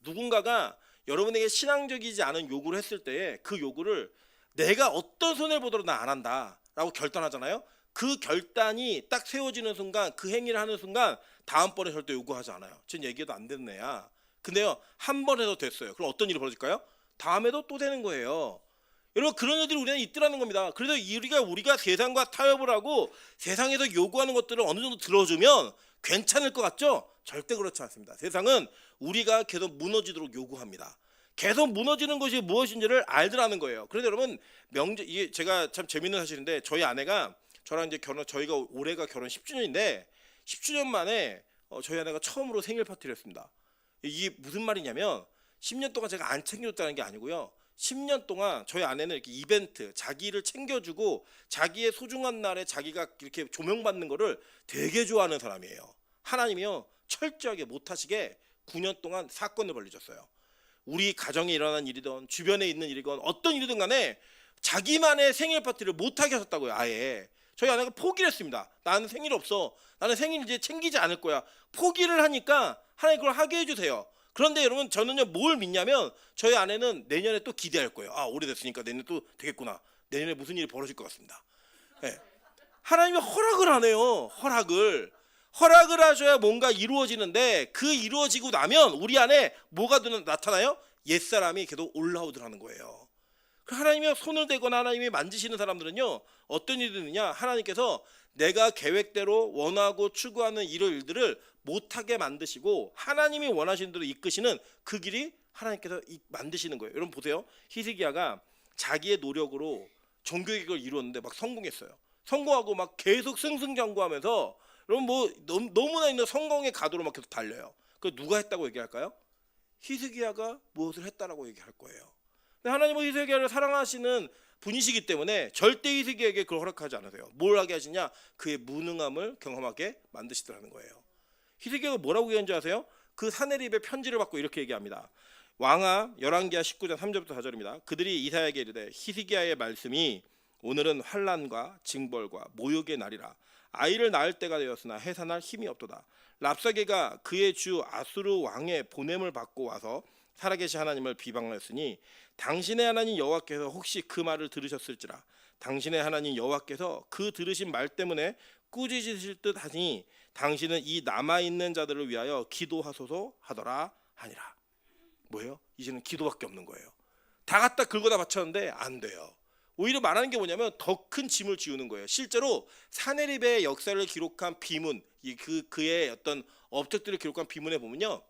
누군가가 여러분에게 신앙적이지 않은 요구를 했을 때에 그 요구를 내가 어떤 손해를 보더라도 나 안 한다 라고 결단하잖아요. 그 결단이 딱 세워지는 순간 그 행위를 하는 순간 다음번에 절대 요구하지 않아요. 지금 얘기해도 안 되는 애야. 근데요 한 번 해도 됐어요. 그럼 어떤 일이 벌어질까요? 다음에도 또 되는 거예요. 여러분 그런 애들이 우리는 있더라는 겁니다. 그래서 우리가 세상과 타협을 하고 세상에서 요구하는 것들을 어느 정도 들어주면 괜찮을 것 같죠? 절대 그렇지 않습니다. 세상은 우리가 계속 무너지도록 요구합니다. 계속 무너지는 것이 무엇인지를 알더라는 거예요. 그래서 여러분 이게 제가 참 재밌는 사실인데 저희 아내가 저랑 이제 저희가 올해가 결혼 10주년인데 10주년 만에 저희 아내가 처음으로 생일 파티를 했습니다. 이게 무슨 말이냐면 10년 동안 제가 안 챙겨줬다는 게 아니고요. 10년 동안 저희 아내는 이렇게 이벤트, 자기를 챙겨주고 자기의 소중한 날에 자기가 이렇게 조명받는 거를 되게 좋아하는 사람이에요. 하나님이요 철저하게 못하시게 9년 동안 사건을 벌리셨어요. 우리 가정에 일어난 일이든 주변에 있는 일이건 어떤 일이든 간에 자기만의 생일 파티를 못하게 하셨다고요. 아예 저희 아내가 포기를 했습니다. 나는 생일 없어. 나는 생일 이제 챙기지 않을 거야. 포기를 하니까 하나님 그걸 하게 해주세요. 그런데 여러분 저는요 뭘 믿냐면 저희 아내는 내년에 또 기대할 거예요. 오래됐으니까 내년에 또 되겠구나. 내년에 무슨 일이 벌어질 것 같습니다. 네. 하나님이 허락을 안 해요. 허락을 하셔야 뭔가 이루어지는데 그 이루어지고 나면 우리 안에 뭐가 나타나요? 옛사람이 계속 올라오더라는 거예요. 하나님이 손을 대거나 하나님이 만지시는 사람들은요 어떤 일이 있느냐, 하나님께서 내가 계획대로 원하고 추구하는 이런 일들을 못하게 만드시고 하나님이 원하시는 대로 이끄시는 그 길이 하나님께서 만드시는 거예요. 여러분 보세요. 히스기야가 자기의 노력으로 종교개혁을 이루었는데 막 성공했어요. 성공하고 막 계속 승승장구하면서 여러분 뭐 너무나 있는 성공의 가도로 막 계속 달려요. 그 누가 했다고 얘기할까요? 히스기야가 무엇을 했다라고 얘기할 거예요. 근데 하나님은 히스기야를 사랑하시는 분이시기 때문에 절대 히스기야에게 그걸 허락하지 않으세요. 뭘 하게 하시냐? 그의 무능함을 경험하게 만드시더라는 거예요. 히스기야가 뭐라고 얘기하는지 아세요? 그 사네립의 편지를 받고 이렇게 얘기합니다. 왕하 열왕기하 19장 3절부터 4절입니다. 그들이 이사야에게 이르되 히스기야의 말씀이 오늘은 환난과 징벌과 모욕의 날이라. 아이를 낳을 때가 되었으나 해산할 힘이 없도다. 랍사게가 그의 주 아수르 왕의 보냄을 받고 와서 살아계신 하나님을 비방하였으니 당신의 하나님 여호와께서 혹시 그 말을 들으셨을지라. 당신의 하나님 여호와께서 그 들으신 말 때문에 꾸짖으실 듯 하니 당신은 이 남아있는 자들을 위하여 기도하소서 하더라 하니라. 뭐예요? 이제는 기도밖에 없는 거예요. 다 갖다 긁어다 바쳤는데 안 돼요. 오히려 말하는 게 뭐냐면 더 큰 짐을 지우는 거예요. 실제로 사네립의 역사를 기록한 비문, 그의 어떤 업적들을 기록한 비문에 보면요,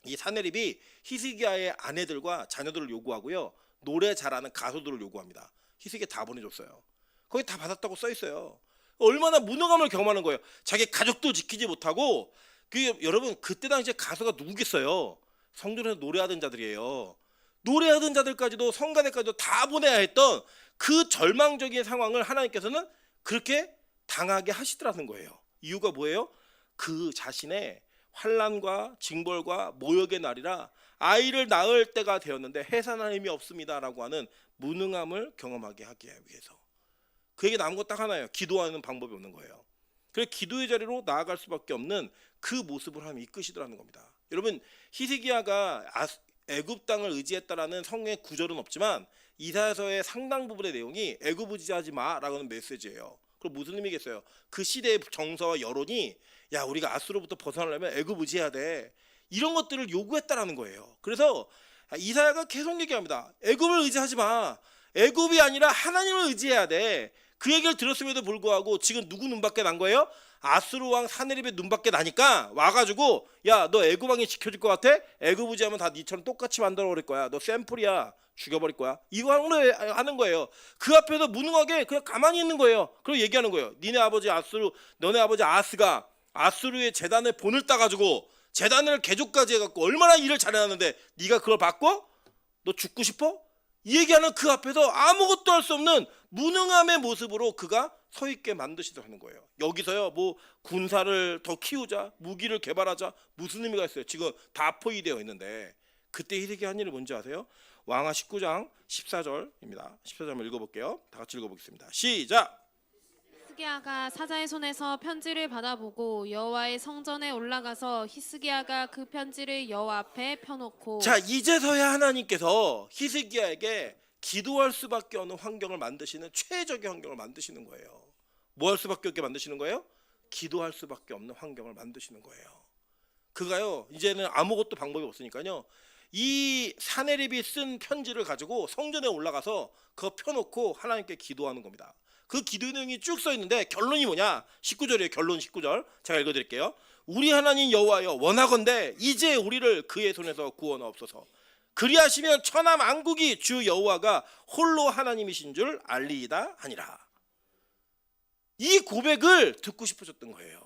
이 사네립이 히스기야의 아내들과 자녀들을 요구하고요, 노래 잘하는 가수들을 요구합니다. 히스기야 다 보내줬어요. 거기 다 받았다고 써 있어요. 얼마나 무능함을 경험하는 거예요. 자기 가족도 지키지 못하고. 여러분 그때 당시에 가수가 누구겠어요? 성전에서 노래하던 자들이에요. 노래하던 자들까지도 성가대까지도 다 보내야 했던 그 절망적인 상황을 하나님께서는 그렇게 당하게 하시더라는 거예요. 이유가 뭐예요? 그 자신의 환난과 징벌과 모욕의 날이라 아이를 낳을 때가 되었는데 해산할 힘이 없습니다라고 하는 무능함을 경험하게 하기 위해서. 그에게 남은 것 딱 하나예요. 기도하는 방법이 없는 거예요. 그래서 기도의 자리로 나아갈 수밖에 없는 그 모습을 하나님이 이끄시더라는 겁니다. 여러분, 히스기야가 애굽 땅을 의지했다라는 성경의 구절은 없지만 이사야서의 상당 부분의 내용이 애굽 의지하지 마라는 메시지예요. 그럼 무슨 의미겠어요? 그 시대의 정서와 여론이 야, 우리가 아수로부터 벗어나려면 애굽 의지해야 돼, 이런 것들을 요구했다라는 거예요. 그래서 이사야가 계속 얘기합니다. 애굽을 의지하지 마. 애굽이 아니라 하나님을 의지해야 돼. 그 얘기를 들었음에도 불구하고 지금 누구 눈밖에 난 거예요? 아수르 왕 사네립의 눈밖에 나니까 와가지고 야, 너 애굽 왕이 지켜줄 것 같아? 애굽 의지하면 다 니처럼 똑같이 만들어버릴 거야. 너 샘플이야. 죽여버릴 거야. 이거 하는 거예요. 그 앞에서 무능하게 그냥 가만히 있는 거예요. 그리고 얘기하는 거예요. 니네 아버지 아수르, 너네 아버지 아스가 아수르의 재단에 본을 따가지고 재단을 개조까지 해갖고 얼마나 일을 잘해놨는데 네가 그걸 받고 너 죽고 싶어? 이 얘기하는 그 앞에서 아무것도 할 수 없는 무능함의 모습으로 그가 서 있게 만드시더라는 거예요. 여기서요, 뭐 군사를 더 키우자, 무기를 개발하자, 무슨 의미가 있어요? 지금 다 포위되어 있는데. 그때 히스기야 한 일이 뭔지 아세요? 왕하 19장 14절입니다. 14절 한번 읽어볼게요. 다 같이 읽어보겠습니다. 시작. 히스기야가 사자의 손에서 편지를 받아보고 여호와의 성전에 올라가서 히스기야가 그 편지를 여호와 앞에 펴놓고. 자, 이제서야 하나님께서 히스기야에게 기도할 수밖에 없는 환경을 만드시는 최적의 환경을 만드시는 거예요. 뭐 할 수밖에 없게 만드시는 거예요? 기도할 수밖에 없는 환경을 만드시는 거예요. 그가요, 이제는 아무것도 방법이 없으니까요, 이 사네립이 쓴 편지를 가지고 성전에 올라가서 그거 펴놓고 하나님께 기도하는 겁니다. 그 기도 내용이 쭉 써 있는데 결론이 뭐냐? 19절이에요. 결론 19절. 제가 읽어드릴게요. 우리 하나님 여호와여, 원하건대 이제 우리를 그의 손에서 구원하옵소서. 그리하시면 천하 만국이 주 여호와가 홀로 하나님이신 줄 알리이다 하니라. 이 고백을 듣고 싶으셨던 거예요.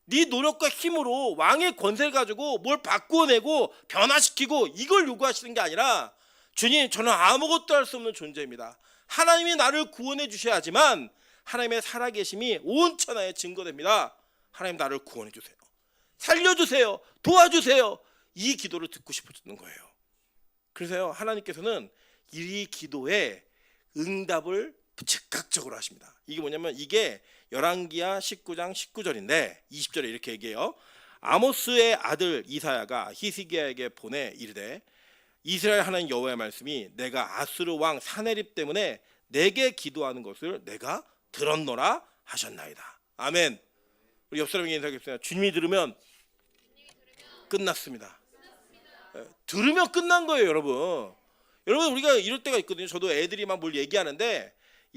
네 노력과 힘으로 왕의 권세를 가지고 뭘 바꾸어내고 변화시키고 이걸 요구하시는 게 아니라, 주님, 저는 아무것도 할 수 없는 존재입니다. 하나님이 나를 구원해 주셔야지만 하나님의 살아계심이 온 천하에 증거됩니다. 하나님, 나를 구원해 주세요. 살려주세요. 도와주세요. 이 기도를 듣고 싶어졌는 거예요. 그래서요, 하나님께서는 이 기도에 응답을 즉각적으로 하십니다. 이게 뭐냐면, 이게 열왕기하 19장 19절인데 20절에 이렇게 얘기해요. 아모스의 아들 이사야가 히스기야에게 보내 이르되, 이스라엘 하나님 여호와의 말씀이 내가 아수르 왕 사네립 때문에 내게 기도하는 것을 내가 들었노라 하셨나이다. 아멘. 우리 옆 사람에게 인사하겠습니다. 주님이 들으면 끝났습니다. 들으면 끝난 거예요, 여러분. 여러분, 우리가 이럴 때가 있거든요. 저도 애들이 막 뭘 얘기하는데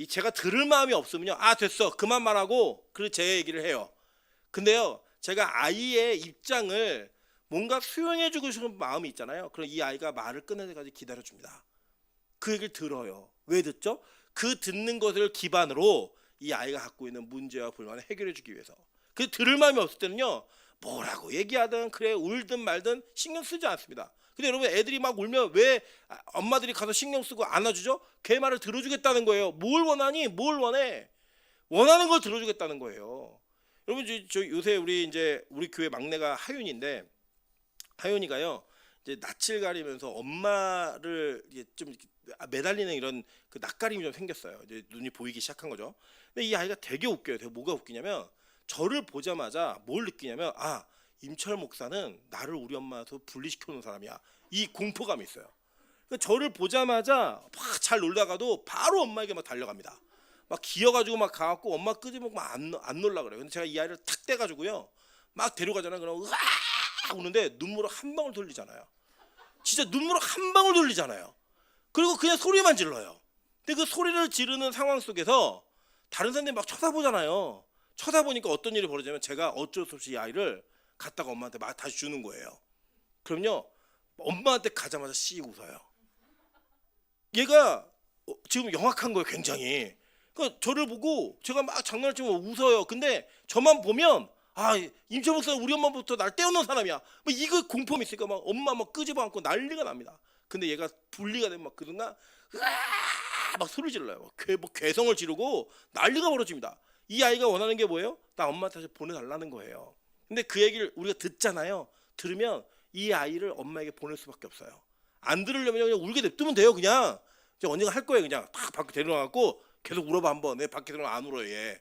제가 들을 마음이 없으면요, 아, 됐어, 그만 말하고 그리고 제 얘기를 해요. 근데요, 제가 아이의 입장을 뭔가 수용해주고 싶은 마음이 있잖아요. 그럼 이 아이가 말을 끝낼 때까지 기다려줍니다. 그 얘기를 들어요. 왜 듣죠? 그 듣는 것을 기반으로 이 아이가 갖고 있는 문제와 불만을 해결해주기 위해서. 그 들을 마음이 없을 때는요, 뭐라고 얘기하든 그래 울든 말든 신경 쓰지 않습니다. 근데 여러분, 애들이 막 울면 왜 엄마들이 가서 신경 쓰고 안아주죠? 걔 말을 들어주겠다는 거예요. 뭘 원하니? 뭘 원해? 원하는 걸 들어주겠다는 거예요. 여러분, 저 요새 우리 교회 막내가 하윤인데, 하윤이가요, 이제 낯을 가리면서 엄마를 좀 매달리는 이런 그 낯가림이 좀 생겼어요. 이제 눈이 보이기 시작한 거죠. 근데 이 아이가 되게 웃겨요. 되게 뭐가 웃기냐면, 저를 보자마자 뭘 느끼냐면, 아, 임철 목사는 나를 우리 엄마에서 분리시켜 놓은 사람이야. 이 공포감이 있어요. 그러니까 저를 보자마자 막 잘 놀다가도 바로 엄마에게 막 달려갑니다. 막 기어가지고 막 가갖고 엄마 끄집어먹고 막 안 놀라 그래요. 근데 제가 이 아이를 탁 떼가지고요, 막 데려가잖아요. 그럼 으아 우는데 눈물을 한 방울 돌리잖아요. 진짜 눈물을 한 방울 돌리잖아요. 그리고 그냥 소리만 질러요. 근데 그 소리를 지르는 상황 속에서 다른 사람들이 막 쳐다보잖아요. 쳐다보니까 어떤 일이 벌어지냐면, 제가 어쩔 수 없이 이 아이를 갖다가 엄마한테 막 다시 주는 거예요. 그럼요, 엄마한테 가자마자 씩 웃어요. 얘가 지금 영악한 거예요, 굉장히. 그러니까 저를 보고 제가 막 장난을 치면 웃어요. 근데 저만 보면 아, 임철 목사는 우리 엄마부터 날 떼어놓은 사람이야. 뭐 이거 공포미 있으니까 막 엄마 막 끄집어 안고 난리가 납니다. 근데 얘가 분리가 되면 막 그 순간 으아 막 소리 질러요. 뭐 괴성을 지르고 난리가 벌어집니다. 이 아이가 원하는 게 뭐예요? 나 엄마한테 다시 보내달라는 거예요. 근데 그 얘기를 우리가 듣잖아요. 들으면 이 아이를 엄마에게 보낼 수밖에 없어요. 안 들으려면 그냥 울게 냅두면 돼요. 그냥 이제 언니가 할 거예요. 그냥 딱 밖에 데려가갖고 계속 울어봐 한번. 내 밖에 들어가면 안 울어요 얘.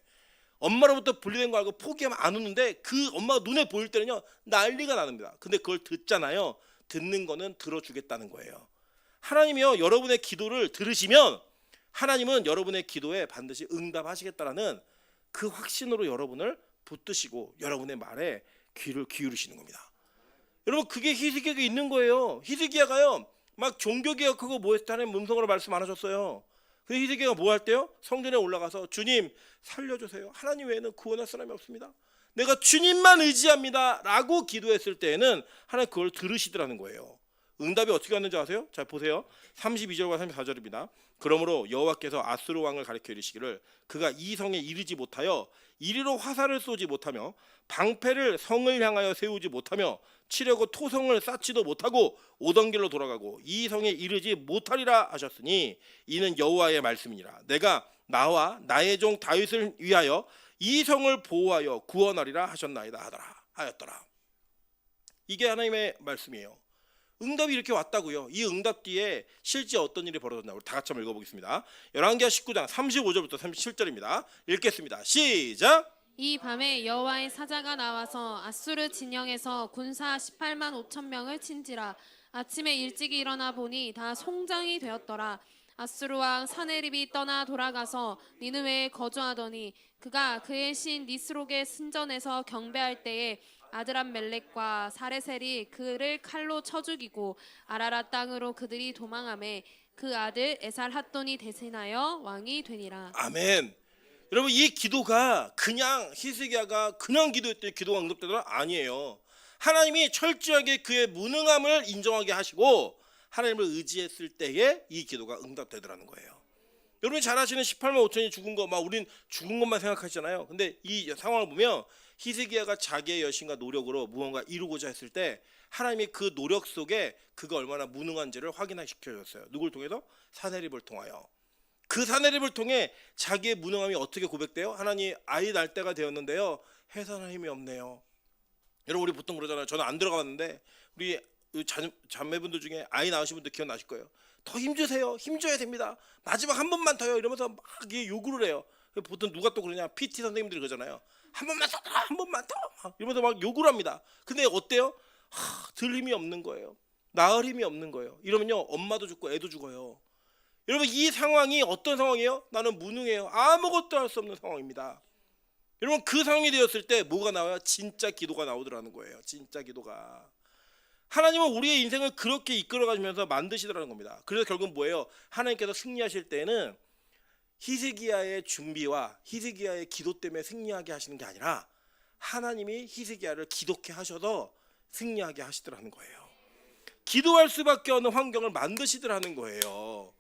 엄마로부터 분리된 거 알고 포기하면 안 우는데 그 엄마가 눈에 보일 때는요 난리가 나는니다. 근데 그걸 듣잖아요. 듣는 거는 들어주겠다는 거예요. 하나님이요 여러분의 기도를 들으시면 하나님은 여러분의 기도에 반드시 응답하시겠다라는 그 확신으로 여러분을 붙드시고 여러분의 말에 귀를 기울이시는 겁니다. 여러분 그게 히스기야가 있는 거예요. 히스기야가요 막 종교개혁하고 뭐 했다는 음성으로 말씀 안 하셨어요. 그 히스기야가 뭐 할 때요? 성전에 올라가서 주님 살려주세요. 하나님 외에는 구원할 사람이 없습니다. 내가 주님만 의지합니다 라고 기도했을 때에는 하나님 그걸 들으시더라는 거예요. 응답이 어떻게 왔는지 아세요? 자 보세요. 32절과 34절입니다. 그러므로 여호와께서 아스루 왕을 가리켜 이르시기를 그가 이 성에 이르지 못하여 이리로 화살을 쏘지 못하며 방패를 성을 향하여 세우지 못하며 치려고 토성을 쌓지도 못하고 오던 길로 돌아가고 이 성에 이르지 못하리라 하셨으니 이는 여호와의 말씀이니라. 내가 나와 나의 종 다윗을 위하여 이 성을 보호하여 구원하리라 하셨나이다 하였더라. 이게 하나님의 말씀이에요. 응답이 이렇게 왔다고요. 이 응답 뒤에 실제 어떤 일이 벌어졌나 우리 다 같이 한번 읽어보겠습니다. 열왕기하 19장 35절부터 37절입니다. 읽겠습니다. 시작. 이 밤에 여호와의 사자가 나와서 아수르 진영에서 군사 18만 5천 명을 친지라. 아침에 일찍 일어나 보니 다 송장이 되었더라. 아수르 왕 사네립이 떠나 돌아가서 니느웨에 거주하더니 그가 그의 신 니스록의 승전에서 경배할 때에 아드람멜렉과 사레셀이 그를 칼로 쳐 죽이고 아라랏 땅으로 그들이 도망하매 그 아들 에살핫돈이 대신하여 왕이 되니라. 아멘. 여러분 이 기도가 그냥 히스기야가 그냥 기도했더니 기도가 응답되더라? 아니에요. 하나님이 철저하게 그의 무능함을 인정하게 하시고 하나님을 의지했을 때에 이 기도가 응답되더라는 거예요. 여러분이 잘 아시는 18만 5천이 죽은 거 막 우린 죽은 것만 생각하시잖아요. 근데 이 상황을 보면 히스기야가 자기의 여신과 노력으로 무언가 이루고자 했을 때 하나님이 그 노력 속에 그가 얼마나 무능한지를 확인시켜줬어요. 누굴 통해서? 사네립을 통하여. 그 사네립을 통해 자기의 무능함이 어떻게 고백돼요? 하나님 아이 낳을 때가 되었는데요 해산할 힘이 없네요. 여러분 우리 보통 그러잖아요. 저는 안 들어가봤는데 우리 자매분들 중에 아이 낳으신 분들 기억나실 거예요. 더 힘주세요. 힘줘야 됩니다. 마지막 한 번만 더요. 이러면서 막 요구를 해요. 보통 누가 또 그러냐? PT 선생님들이 그러잖아요. 한 번만 더, 한 번만 더 이러면서 막 요구를 합니다. 근데 어때요? 들 힘이 없는 거예요. 낳을 힘이 없는 거예요. 이러면요 엄마도 죽고 애도 죽어요. 여러분 이 상황이 어떤 상황이에요? 나는 무능해요. 아무것도 할 수 없는 상황입니다. 여러분 그 상황이 되었을 때 뭐가 나와요? 진짜 기도가 나오더라는 거예요. 진짜 기도가. 하나님은 우리의 인생을 그렇게 이끌어가시면서 만드시더라는 겁니다. 그래서 결국 뭐예요? 하나님께서 승리하실 때는 히스기야의 준비와 히스기야의 기도 때문에 승리하게 하시는 게 아니라 하나님이 히스기야를 기독케 하셔서 승리하게 하시더라는 거예요. 기도할 수밖에 없는 환경을 만드시더라는 거예요.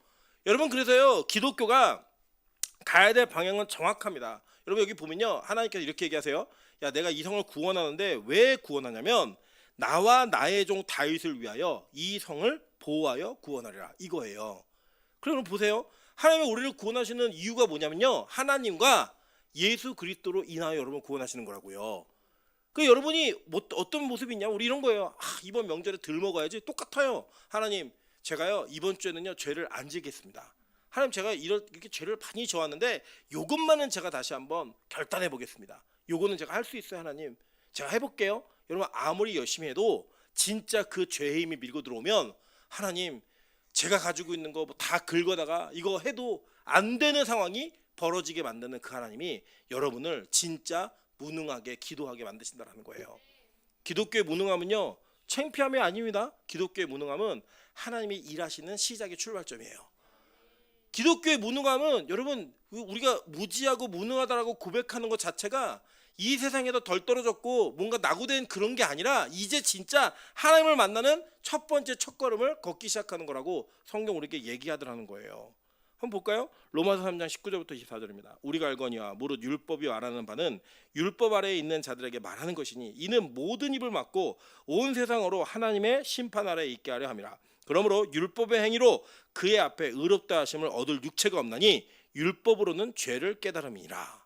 여러분 그래서요 기독교가 가야 될 방향은 정확합니다. 여러분 여기 보면요 하나님께서 이렇게 얘기하세요. 야 내가 이 성을 구원하는데 왜 구원하냐면 나와 나의 종 다윗을 위하여 이 성을 보호하여 구원하리라 이거예요. 그러면 보세요. 하나님이 우리를 구원하시는 이유가 뭐냐면요 하나님과 예수 그리스도로 인하여 여러분 구원하시는 거라고요. 그 여러분이 뭐 어떤 모습이 있냐 우리 이런 거예요. 이번 명절에 덜 먹어야지. 똑같아요. 하나님 제가요 이번 주에는요 죄를 안 지겠습니다. 하나님 제가 이렇게 죄를 많이 저었는데 요것만은 제가 다시 한번 결단해 보겠습니다. 요거는 제가 할 수 있어요. 하나님 제가 해볼게요. 여러분 아무리 열심히 해도 진짜 그 죄의 힘이 밀고 들어오면 하나님 제가 가지고 있는 거 다 긁어다가 이거 해도 안 되는 상황이 벌어지게 만드는 그 하나님이 여러분을 진짜 무능하게 기도하게 만드신다는 거예요. 기독교의 무능함은요 창피함이 아닙니다. 기독교의 무능함은 하나님이 일하시는 시작의 출발점이에요. 기독교의 무능함은 여러분 우리가 무지하고 무능하다라고 고백하는 것 자체가 이 세상에도 덜 떨어졌고 뭔가 낙오된 그런 게 아니라 이제 진짜 하나님을 만나는 첫 번째 첫걸음을 걷기 시작하는 거라고 성경 우리에게 얘기하더라는 거예요. 한번 볼까요? 로마서 3장 19절부터 24절입니다. 우리가 알거니와 무릇 율법이 말하는 바는 율법 아래에 있는 자들에게 말하는 것이니 이는 모든 입을 막고 온 세상으로 하나님의 심판 아래에 있게 하려 함이라. 그러므로 율법의 행위로 그의 앞에 의롭다 하심을 얻을 육체가 없나니 율법으로는 죄를 깨달음이라.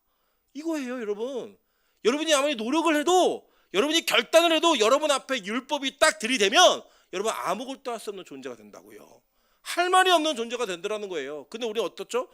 이거예요, 여러분. 여러분이 아무리 노력을 해도, 여러분이 결단을 해도 여러분 앞에 율법이 딱 들이대면 여러분 아무것도 할 수 없는 존재가 된다고요. 할 말이 없는 존재가 된다는 거예요. 근데 우리 어떻죠?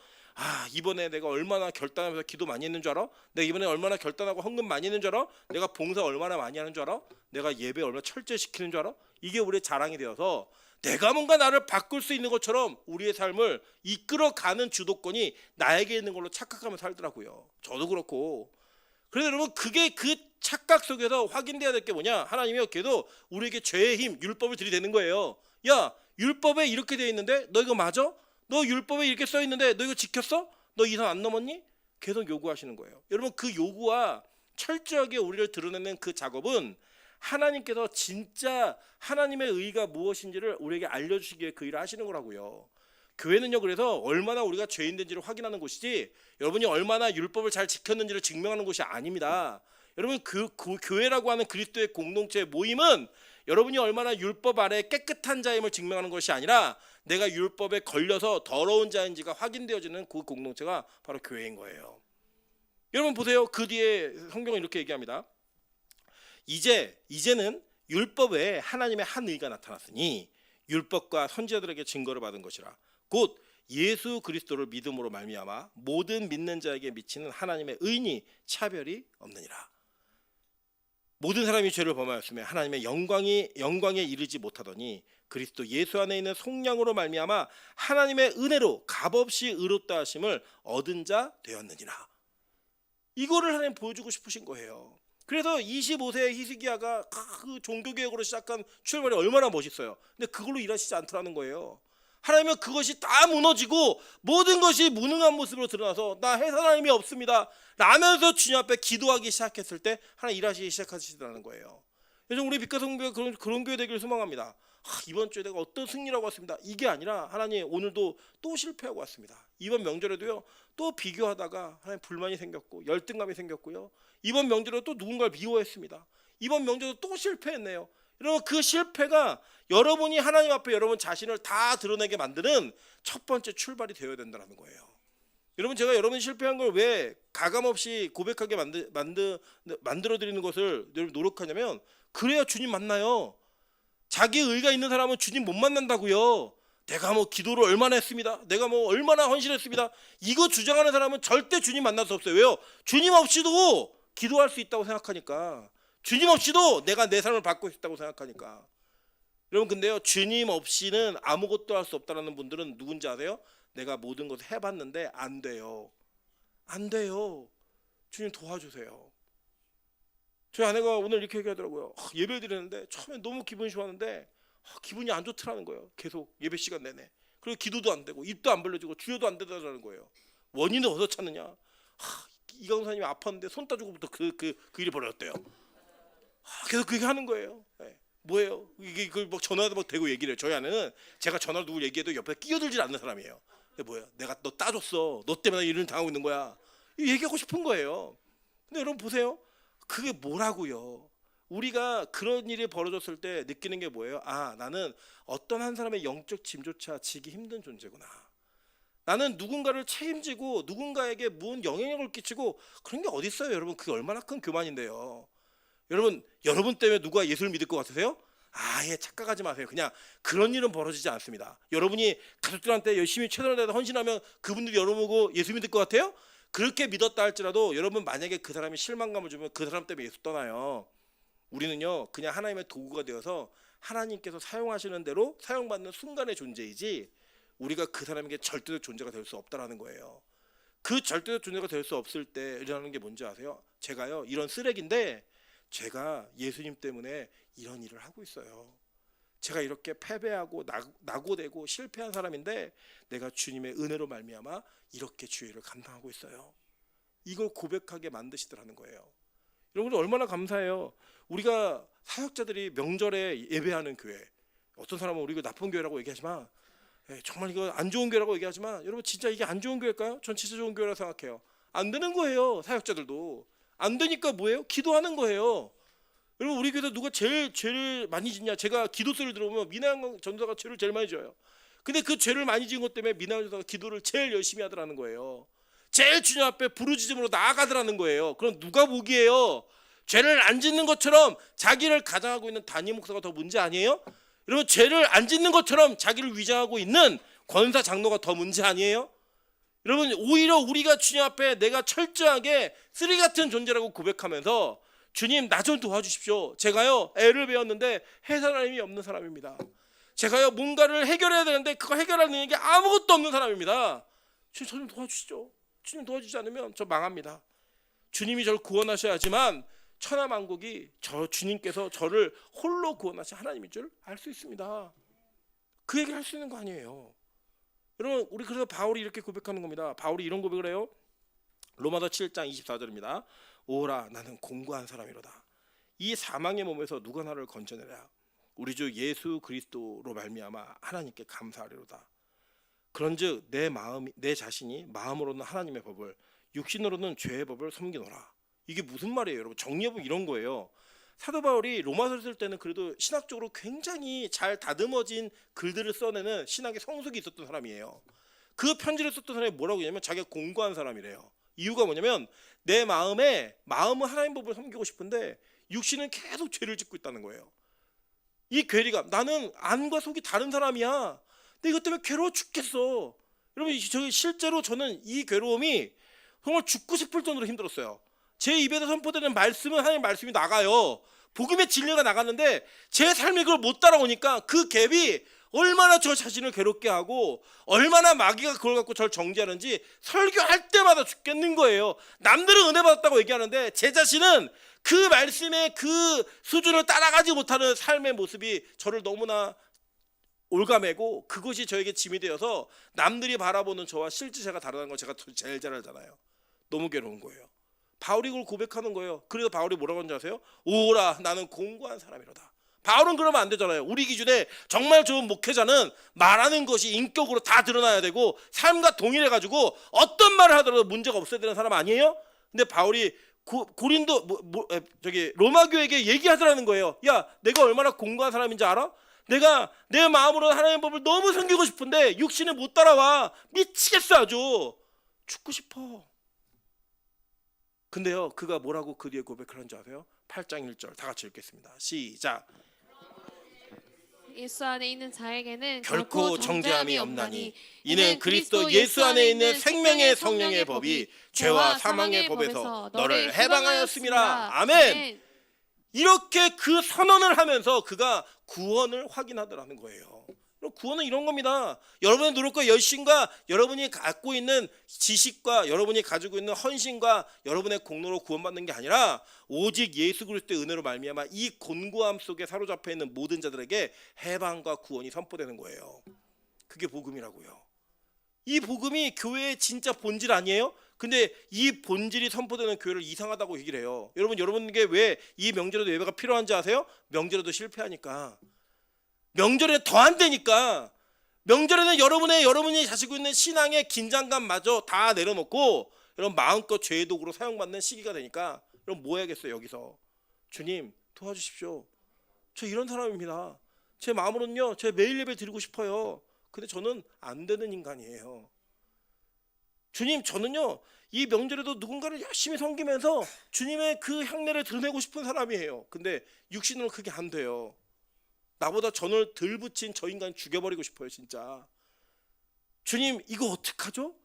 이번에 내가 얼마나 결단하면서 기도 많이 했는 줄 알아? 내가 이번에 얼마나 결단하고 헌금 많이 했는 줄 알아? 내가 봉사 얼마나 많이 하는 줄 알아? 내가 예배 얼마나 철저히 시키는 줄 알아? 이게 우리의 자랑이 되어서 내가 뭔가 나를 바꿀 수 있는 것처럼 우리의 삶을 이끌어가는 주도권이 나에게 있는 걸로 착각하며 살더라고요. 저도 그렇고. 그래서 여러분 그게 그 착각 속에서 확인돼야 될 게 뭐냐? 하나님이 계속 우리에게 죄의 힘, 율법을 들이대는 거예요. 야, 율법에 이렇게 되어 있는데 너 이거 맞아? 너 율법에 이렇게 써 있는데 너 이거 지켰어? 너 이 선 안 넘었니? 계속 요구하시는 거예요. 여러분 그 요구와 철저하게 우리를 드러내는 그 작업은 하나님께서 진짜 하나님의 의가 무엇인지를 우리에게 알려주시기 위해 그 일을 하시는 거라고요. 교회는요, 그래서 얼마나 우리가 죄인된지를 확인하는 곳이지 여러분이 얼마나 율법을 잘 지켰는지를 증명하는 곳이 아닙니다. 여러분 그 교회라고 하는 그리스도의 공동체의 모임은 여러분이 얼마나 율법 아래 깨끗한 자임을 증명하는 것이 아니라 내가 율법에 걸려서 더러운 자인지가 확인되어지는 그 공동체가 바로 교회인 거예요. 여러분 보세요. 그 뒤에 성경은 이렇게 얘기합니다. 이제는 율법에 하나님의 한 의가 나타났으니 율법과 선지자들에게 증거를 받은 것이라. 곧 예수 그리스도를 믿음으로 말미암아 모든 믿는 자에게 미치는 하나님의 의니 차별이 없느니라. 모든 사람이 죄를 범하였으며 하나님의 영광에 이르지 못하더니 그리스도 예수 안에 있는 속량으로 말미암아 하나님의 은혜로 값없이 의롭다 하심을 얻은 자 되었느니라. 이거를 하나님 보여주고 싶으신 거예요. 그래서 25세의 히스기야가 그 종교개혁으로 시작한 출발이 얼마나 멋있어요. 근데 그걸로 일하시지 않더라는 거예요. 하나님은 그것이 다 무너지고 모든 것이 무능한 모습으로 드러나서 나 해산할 힘이 없습니다 라면서 주님 앞에 기도하기 시작했을 때 하나님 일하시기 시작하시더라는 거예요. 요즘 우리 빛과 성교가 그런 교회 되기를 소망합니다. 이번 주에 내가 어떤 승리라고 왔습니다. 이게 아니라 하나님 오늘도 또 실패하고 왔습니다. 이번 명절에도요 또 비교하다가 하나님 불만이 생겼고 열등감이 생겼고요. 이번 명절에도 또 누군가를 미워했습니다. 이번 명절에도 또 실패했네요. 여러분 그 실패가 여러분이 하나님 앞에 여러분 자신을 다 드러내게 만드는 첫 번째 출발이 되어야 된다는 거예요. 여러분 제가 여러분이 실패한 걸 왜 가감없이 고백하게 만들어드리는 것을 노력하냐면 그래야 주님 만나요. 자기 의가 있는 사람은 주님 못 만난다고요. 내가 뭐 기도를 얼마나 했습니다. 내가 뭐 얼마나 헌신했습니다. 이거 주장하는 사람은 절대 주님 만날 수 없어요. 왜요? 주님 없이도 기도할 수 있다고 생각하니까. 주님 없이도 내가 내 삶을 바꿀 수 있다고 생각하니까. 여러분 근데요 주님 없이는 아무것도 할 수 없다는 분들은 누군지 아세요? 내가 모든 것을 해봤는데 안 돼요. 안 돼요. 주님 도와주세요. 저희 아내가 오늘 이렇게 얘기하더라고요. 예배 드리는데 처음에 너무 기분이 좋았는데 기분이 안 좋더라는 거예요. 계속 예배 시간 내내. 그리고 기도도 안 되고 입도 안 벌려지고 주여도 안 되더라는 거예요. 원인은 어디서 찾느냐? 이강훈 사님이 아팠는데 손 따주고부터 그 일이 벌어졌대요. 계속 그 얘기 하는 거예요. 네. 뭐예요? 이게 막 전화도 막 대고 얘기를 해요. 저희 아내는 제가 전화로 누굴 얘기해도 옆에 끼어들질 않는 사람이에요. 근데 뭐야? 내가 너 따줬어. 너 때문에 이런 당하고 있는 거야. 얘기하고 싶은 거예요. 근데 여러분 보세요. 그게 뭐라고요? 우리가 그런 일이 벌어졌을 때 느끼는 게 뭐예요? 나는 어떤 한 사람의 영적 짐조차 지기 힘든 존재구나. 나는 누군가를 책임지고 누군가에게 무슨 영향력을 끼치고 그런 게 어디 있어요, 여러분? 그게 얼마나 큰 교만인데요. 여러분 때문에 누가 예수를 믿을 것 같으세요? 착각하지 마세요. 그냥 그런 일은 벌어지지 않습니다. 여러분이 가족들한테 열심히 최선을 다해서 헌신하면 그분들이 여러분 보고 예수 믿을 것 같아요? 그렇게 믿었다 할지라도 여러분 만약에 그 사람이 실망감을 주면 그 사람 때문에 예수 떠나요. 우리는요 그냥 하나님의 도구가 되어서 하나님께서 사용하시는 대로 사용받는 순간의 존재이지 우리가 그 사람에게 절대적 존재가 될 수 없다라는 거예요. 그 절대적 존재가 될 수 없을 때 일어나는 게 뭔지 아세요? 제가요 이런 쓰레기인데 제가 예수님 때문에 이런 일을 하고 있어요. 제가 이렇게 패배하고 낙오되고 실패한 사람인데 내가 주님의 은혜로 말미암아 이렇게 주의를 감당하고 있어요. 이걸 고백하게 만드시더라는 거예요. 여러분들 얼마나 감사해요. 우리가 사역자들이 명절에 예배하는 교회, 어떤 사람은 우리가 나쁜 교회라고 얘기하지만 정말 이거 안 좋은 교회라고 얘기하지만 여러분 진짜 이게 안 좋은 교회일까요? 전 진짜 좋은 교회라고 생각해요. 안 되는 거예요. 사역자들도 안 되니까 뭐예요? 기도하는 거예요. 여러분 우리 교회에서 누가 제일 죄를 많이 짓냐? 제가 기도 소리를 들어보면 민하영 전도사가 죄를 제일 많이 져요. 근데 그 죄를 많이 지은 것 때문에 민하영 전도사가 기도를 제일 열심히 하더라는 거예요. 제일 주님 앞에 부르짖음으로 나아가더라는 거예요. 그럼 누가 보기에요? 죄를 안 짓는 것처럼 자기를 가장하고 있는 담임 목사가 더 문제 아니에요? 여러분 죄를 안 짓는 것처럼 자기를 위장하고 있는 권사 장로가 더 문제 아니에요? 여러분 오히려 우리가 주님 앞에 내가 철저하게 쓰레기 같은 존재라고 고백하면서 주님 나 좀 도와주십시오. 제가요 애를 배웠는데 해결할 힘이 없는 사람입니다. 제가요 뭔가를 해결해야 되는데 그거 해결하는 게 아무것도 없는 사람입니다. 주님 저 좀 도와주시죠. 주님 도와주지 않으면 저 망합니다. 주님이 저를 구원하셔야지만 천하만국이 저 주님께서 저를 홀로 구원하신 하나님인 줄 알 수 있습니다. 그 얘기를 할 수 있는 거 아니에요. 여러분 우리 그래서 바울이 이렇게 고백하는 겁니다. 바울이 이런 고백을 해요. 로마서 7장 24절입니다. 오라 나는 공고한 사람이로다. 이 사망의 몸에서 누가 나를 건져내랴. 우리 주 예수 그리스도로 말미암아 하나님께 감사하리로다. 그런즉 내 자신이 마음으로는 하나님의 법을 육신으로는 죄의 법을 섬기노라. 이게 무슨 말이에요 여러분? 정리해보면 이런 거예요. 사도 바울이 로마서를 쓸 때는 그래도 신학적으로 굉장히 잘 다듬어진 글들을 써내는 신학의 성숙이 있었던 사람이에요. 그 편지를 썼던 사람이 뭐라고 하냐면 자기가 공고한 사람이래요. 이유가 뭐냐면 내 마음은 하나님 법을 섬기고 싶은데 육신은 계속 죄를 짓고 있다는 거예요. 이 괴리감, 나는 안과 속이 다른 사람이야. 근데 이것 때문에 괴로워 죽겠어. 여러분 실제로 저는 이 괴로움이 정말 죽고 싶을 정도로 힘들었어요. 제 입에서 선포되는 말씀은 하나님의 말씀이 나가요. 복음의 진리가 나갔는데 제 삶이 그걸 못 따라오니까 그 갭이 얼마나 저 자신을 괴롭게 하고 얼마나 마귀가 그걸 갖고 저를 정죄하는지 설교할 때마다 죽겠는 거예요. 남들은 은혜 받았다고 얘기하는데 제 자신은 그 말씀의 그 수준을 따라가지 못하는 삶의 모습이 저를 너무나 올가매고 그것이 저에게 짐이 되어서 남들이 바라보는 저와 실제 제가 다르다는 걸 제가 제일 잘 알잖아요. 너무 괴로운 거예요. 바울이 그걸 고백하는 거예요. 그래서 바울이 뭐라고 하는지 아세요? 오라 나는 공고한 사람이로다. 바울은 그러면 안 되잖아요. 우리 기준에 정말 좋은 목회자는 말하는 것이 인격으로 다 드러나야 되고 삶과 동일해가지고 어떤 말을 하더라도 문제가 없어야 되는 사람 아니에요? 근데 바울이 로마 교회에게 얘기하더라는 거예요. 야 내가 얼마나 공고한 사람인지 알아? 내가 내 마음으로 하나님의 법을 너무 섬기고 싶은데 육신에 못 따라와. 미치겠어 아주. 죽고 싶어. 근데요 그가 뭐라고 그 뒤에 고백을 하는지 아세요? 8장 1절 다 같이 읽겠습니다. 시작. 예수 안에 있는 자에게는 결코 정죄함이 없나니 이는 그리스도 예수 안에 있는 생명의 성령의 법이 죄와 사망의 법에서 너를 해방하였음이라. 아멘. 이렇게 그 선언을 하면서 그가 구원을 확인하더라는 거예요. 구원은 이런 겁니다. 여러분의 노력과 열심과 여러분이 갖고 있는 지식과 여러분이 가지고 있는 헌신과 여러분의 공로로 구원받는 게 아니라 오직 예수 그리스도의 은혜로 말미암아 이 곤고함 속에 사로잡혀 있는 모든 자들에게 해방과 구원이 선포되는 거예요. 그게 복음이라고요. 이 복음이 교회의 진짜 본질 아니에요? 근데 이 본질이 선포되는 교회를 이상하다고 얘기를 해요. 여러분에게 왜 이 명절에도 예배가 필요한지 아세요? 명절에도 실패하니까. 명절에 더 안 되니까. 명절에는 여러분이 가지고 있는 신앙의 긴장감마저 다 내려놓고 여러분 마음껏 죄의 도구로 사용받는 시기가 되니까 여러분 뭐 해야겠어요 여기서. 주님 도와주십시오. 저 이런 사람입니다. 제 마음으로는요 제 매일 예배 드리고 싶어요. 근데 저는 안 되는 인간이에요. 주님 저는요 이 명절에도 누군가를 열심히 섬기면서 주님의 그 향내를 드러내고 싶은 사람이에요. 근데 육신으로 그게 안 돼요. 나보다 전을 덜 붙인 저 인간 죽여버리고 싶어요 진짜. 주님 이거 어떡하죠?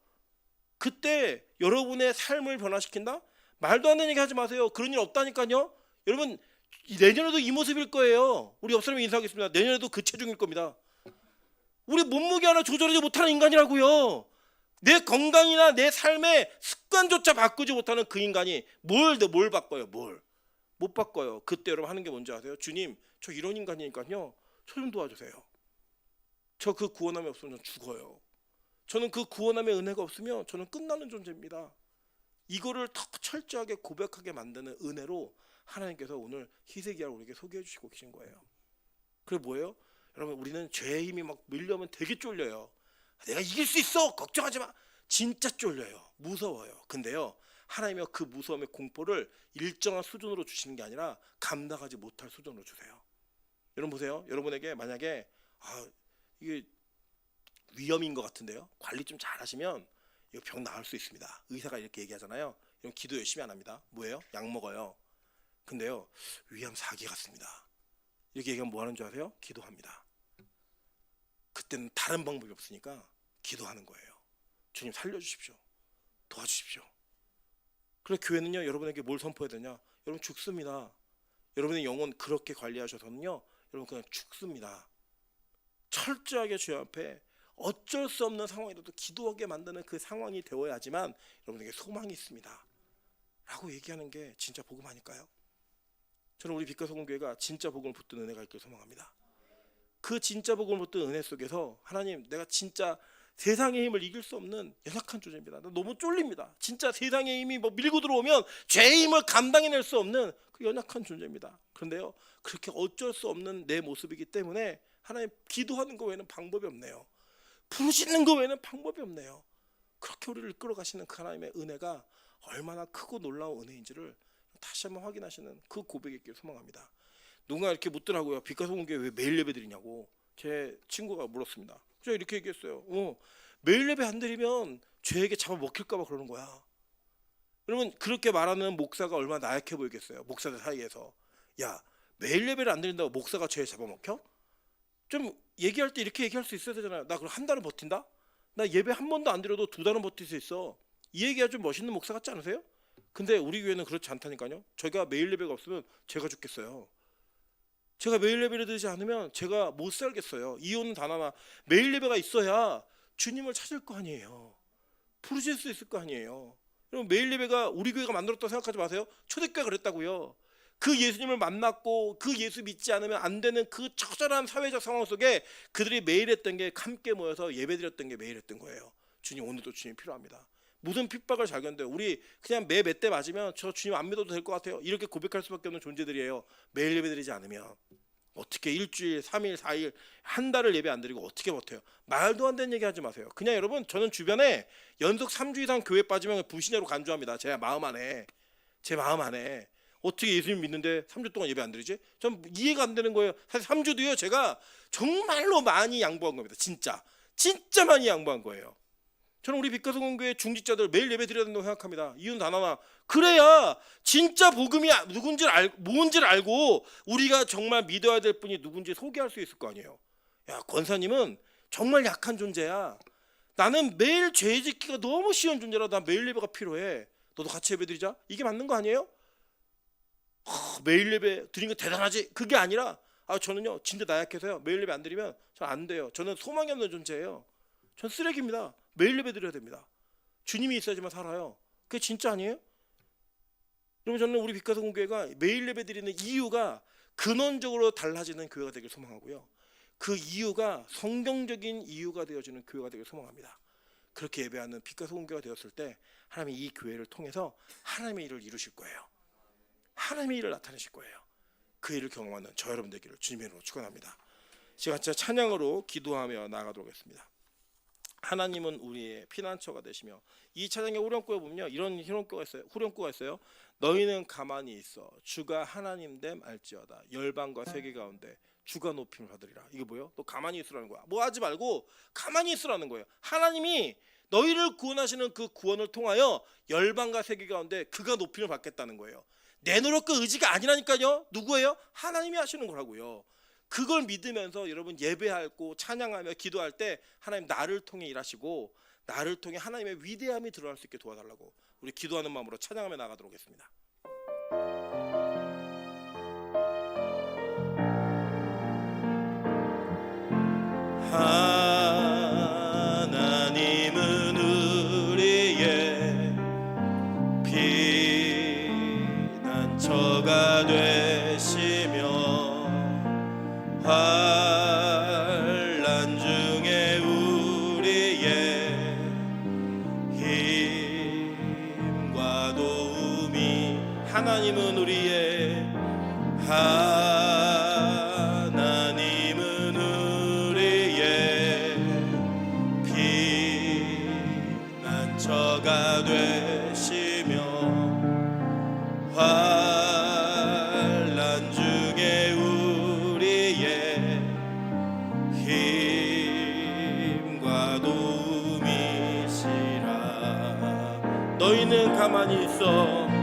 그때 여러분의 삶을 변화시킨다? 말도 안 되는 얘기 하지 마세요. 그런 일 없다니까요. 여러분 내년에도 이 모습일 거예요. 우리 옆 사람이 인사하겠습니다. 내년에도 그 체중일 겁니다. 우리 몸무게 하나 조절하지 못하는 인간이라고요. 내 건강이나 내 삶의 습관조차 바꾸지 못하는 그 인간이 뭘 바꿔요? 못 바꿔요. 그때 여러분 하는 게 뭔지 아세요? 주님 저 이런 인간이니까요 저 좀 도와주세요. 저 그 구원함이 없으면 전 죽어요. 저는 그 구원함의 은혜가 없으면 저는 끝나는 존재입니다. 이거를 더 철저하게 고백하게 만드는 은혜로 하나님께서 오늘 히스기야를 우리에게 소개해 주시고 계신 거예요. 그게 뭐예요? 여러분 우리는 죄의 힘이 막 밀려오면 되게 쫄려요. 내가 이길 수 있어, 걱정하지 마. 진짜 쫄려요, 무서워요. 근데요, 하나님이 그 무서움의 공포를 일정한 수준으로 주시는 게 아니라 감당하지 못할 수준으로 주세요. 여러분 보세요. 여러분에게 만약에 이게 위험인 것 같은데요, 관리 좀 잘하시면 이거 병 나을 수 있습니다. 의사가 이렇게 얘기하잖아요. 이런 기도 열심히 안 합니다. 뭐예요? 약 먹어요. 근데요, 위암 4기 같습니다. 이렇게 얘기하면 뭐 하는 줄 아세요? 기도합니다. 그때는 다른 방법이 없으니까 기도하는 거예요. 주님 살려주십시오, 도와주십시오. 그래서 교회는요, 여러분에게 뭘 선포해야 되냐? 여러분 죽습니다. 여러분의 영혼 그렇게 관리하셔서는요, 여러분 그냥 죽습니다. 철저하게 주님 앞에 어쩔 수 없는 상황이라도 기도하게 만드는 그 상황이 되어야지만 여러분에게 소망이 있습니다 라고 얘기하는 게 진짜 복음 아닐까요? 저는 우리 빛과 소금 교회가 진짜 복음을 붙든 은혜가 있길 소망합니다. 그 진짜 복음을 붙든 은혜 속에서 하나님, 내가 진짜 세상의 힘을 이길 수 없는 연약한 존재입니다. 나 너무 쫄립니다. 진짜 세상의 힘이 뭐 밀고 들어오면 죄의 힘을 감당해낼 수 없는 그 연약한 존재입니다. 그런데요, 그렇게 어쩔 수 없는 내 모습이기 때문에 하나님, 기도하는 거 외에는 방법이 없네요. 부르시는 거 외에는 방법이 없네요. 그렇게 우리를 이끌어가시는 그 하나님의 은혜가 얼마나 크고 놀라운 은혜인지를 다시 한번 확인하시는 그 고백이 있길 소망합니다. 누군가 이렇게 묻더라고요. 빛과 소금 교회 왜 매일 예배 드리냐고. 제 친구가 물었습니다. 제가 이렇게 얘기했어요. 매일 예배 안 드리면 죄에게 잡아먹힐까 봐 그러는 거야. 여러분, 그렇게 말하는 목사가 얼마나 나약해 보이겠어요. 목사들 사이에서. 야, 매일 예배를 안 드린다고 목사가 죄에 잡아먹혀? 좀 얘기할 때 이렇게 얘기할 수 있어야 되잖아요. 나 그럼 한 달은 버틴다? 나 예배 한 번도 안 드려도 2달은 버틸 수 있어. 이 얘기가 좀 멋있는 목사 같지 않으세요? 근데 우리 교회는 그렇지 않다니까요. 저희가 매일 예배가 없으면 제가 죽겠어요. 제가 매일 예배를 드리지 않으면 제가 못 살겠어요. 이유는 단 하나, 매일 예배가 있어야 주님을 찾을 거 아니에요. 부르실 수 있을 거 아니에요. 여러분, 매일 예배가 우리 교회가 만들었다고 생각하지 마세요. 초대교회가 그랬다고요. 그 예수님을 만났고 그 예수 믿지 않으면 안 되는 그 처절한 사회적 상황 속에 그들이 매일 했던 게 함께 모여서 예배드렸던 게 매일 했던 거예요. 주님, 오늘도 주님 필요합니다. 무슨 핍박을 잘 견뎌요. 우리 그냥 매 몇 대 맞으면 저 주님 안 믿어도 될 것 같아요, 이렇게 고백할 수밖에 없는 존재들이에요. 매일 예배드리지 않으면 어떻게 일주일, 3일, 4일, 한 달을 예배 안 드리고 어떻게 버텨요? 말도 안 되는 얘기 하지 마세요. 그냥 여러분, 저는 주변에 연속 3주 이상 교회 빠지면 불신자로 간주합니다. 제 마음 안에 어떻게 예수님 믿는데 3주 동안 예배 안 드리지? 전 이해가 안 되는 거예요. 사실 3주 뒤에 제가 정말로 많이 양보한 겁니다. 진짜 많이 양보한 거예요. 저는 우리 빛과 소금 교회 중직자들 매일 예배 드려야 된다고 생각합니다. 이유는 단 하나, 그래야 진짜 복음이 뭔지를 알고 우리가 정말 믿어야 될 분이 누군지 소개할 수 있을 거 아니에요. 야, 권사님은 정말 약한 존재야. 나는 매일 죄 짓기가 너무 쉬운 존재라 난 매일 예배가 필요해. 너도 같이 예배 드리자. 이게 맞는 거 아니에요? 매일 예배 드린 거 대단하지? 그게 아니라 저는요, 진짜 나약해서요, 매일 예배 안 드리면 전 안 돼요. 저는 소망이 없는 존재예요. 전 쓰레기입니다. 매일 예배 드려야 됩니다. 주님이 있어야지만 살아요. 그게 진짜 아니에요? 여러분, 저는 우리 빛과 소금 교회가 매일 예배 드리는 이유가 근원적으로 달라지는 교회가 되길 소망하고요, 그 이유가 성경적인 이유가 되어지는 교회가 되길 소망합니다. 그렇게 예배하는 빛과 소금 교회가 되었을 때 하나님이 이 교회를 통해서 하나님의 일을 이루실 거예요. 하나님의 일을 나타내실 거예요. 그 일을 경험하는 저 여러분 되기를 주님의 이름으로 축원합니다. 제가 진짜 찬양으로 기도하며 나아가도록 하겠습니다. 하나님은 우리의 피난처가 되시며, 이 찬양의 후렴구에 보면요, 이런 후렴구가 있어요. 너희는 가만히 있어 주가 하나님 됨 알지어다. 열방과 세계 가운데 주가 높임을 받으리라. 이게 뭐예요? 또 가만히 있으라는 거야. 뭐 하지 말고 가만히 있으라는 거예요. 하나님이 너희를 구원하시는 그 구원을 통하여 열방과 세계 가운데 그가 높임을 받겠다는 거예요. 내 노력과 의지가 아니라니까요. 누구예요? 하나님이 하시는 거라고요. 그걸 믿으면서 여러분 예배하고 찬양하며 기도할 때 하나님 나를 통해 일하시고 나를 통해 하나님의 위대함이 드러날 수 있게 도와달라고 우리 기도하는 마음으로 찬양하며 나가도록 하겠습니다. 하나님은 우리의 피난처가 되시며 환난 중에 우리의 힘과 도움이, 하나님은 우리의 하나님은 우리의 상처가 되시며 환난 중에 우리의 힘과 도움이시라. 너희는 가만히 있어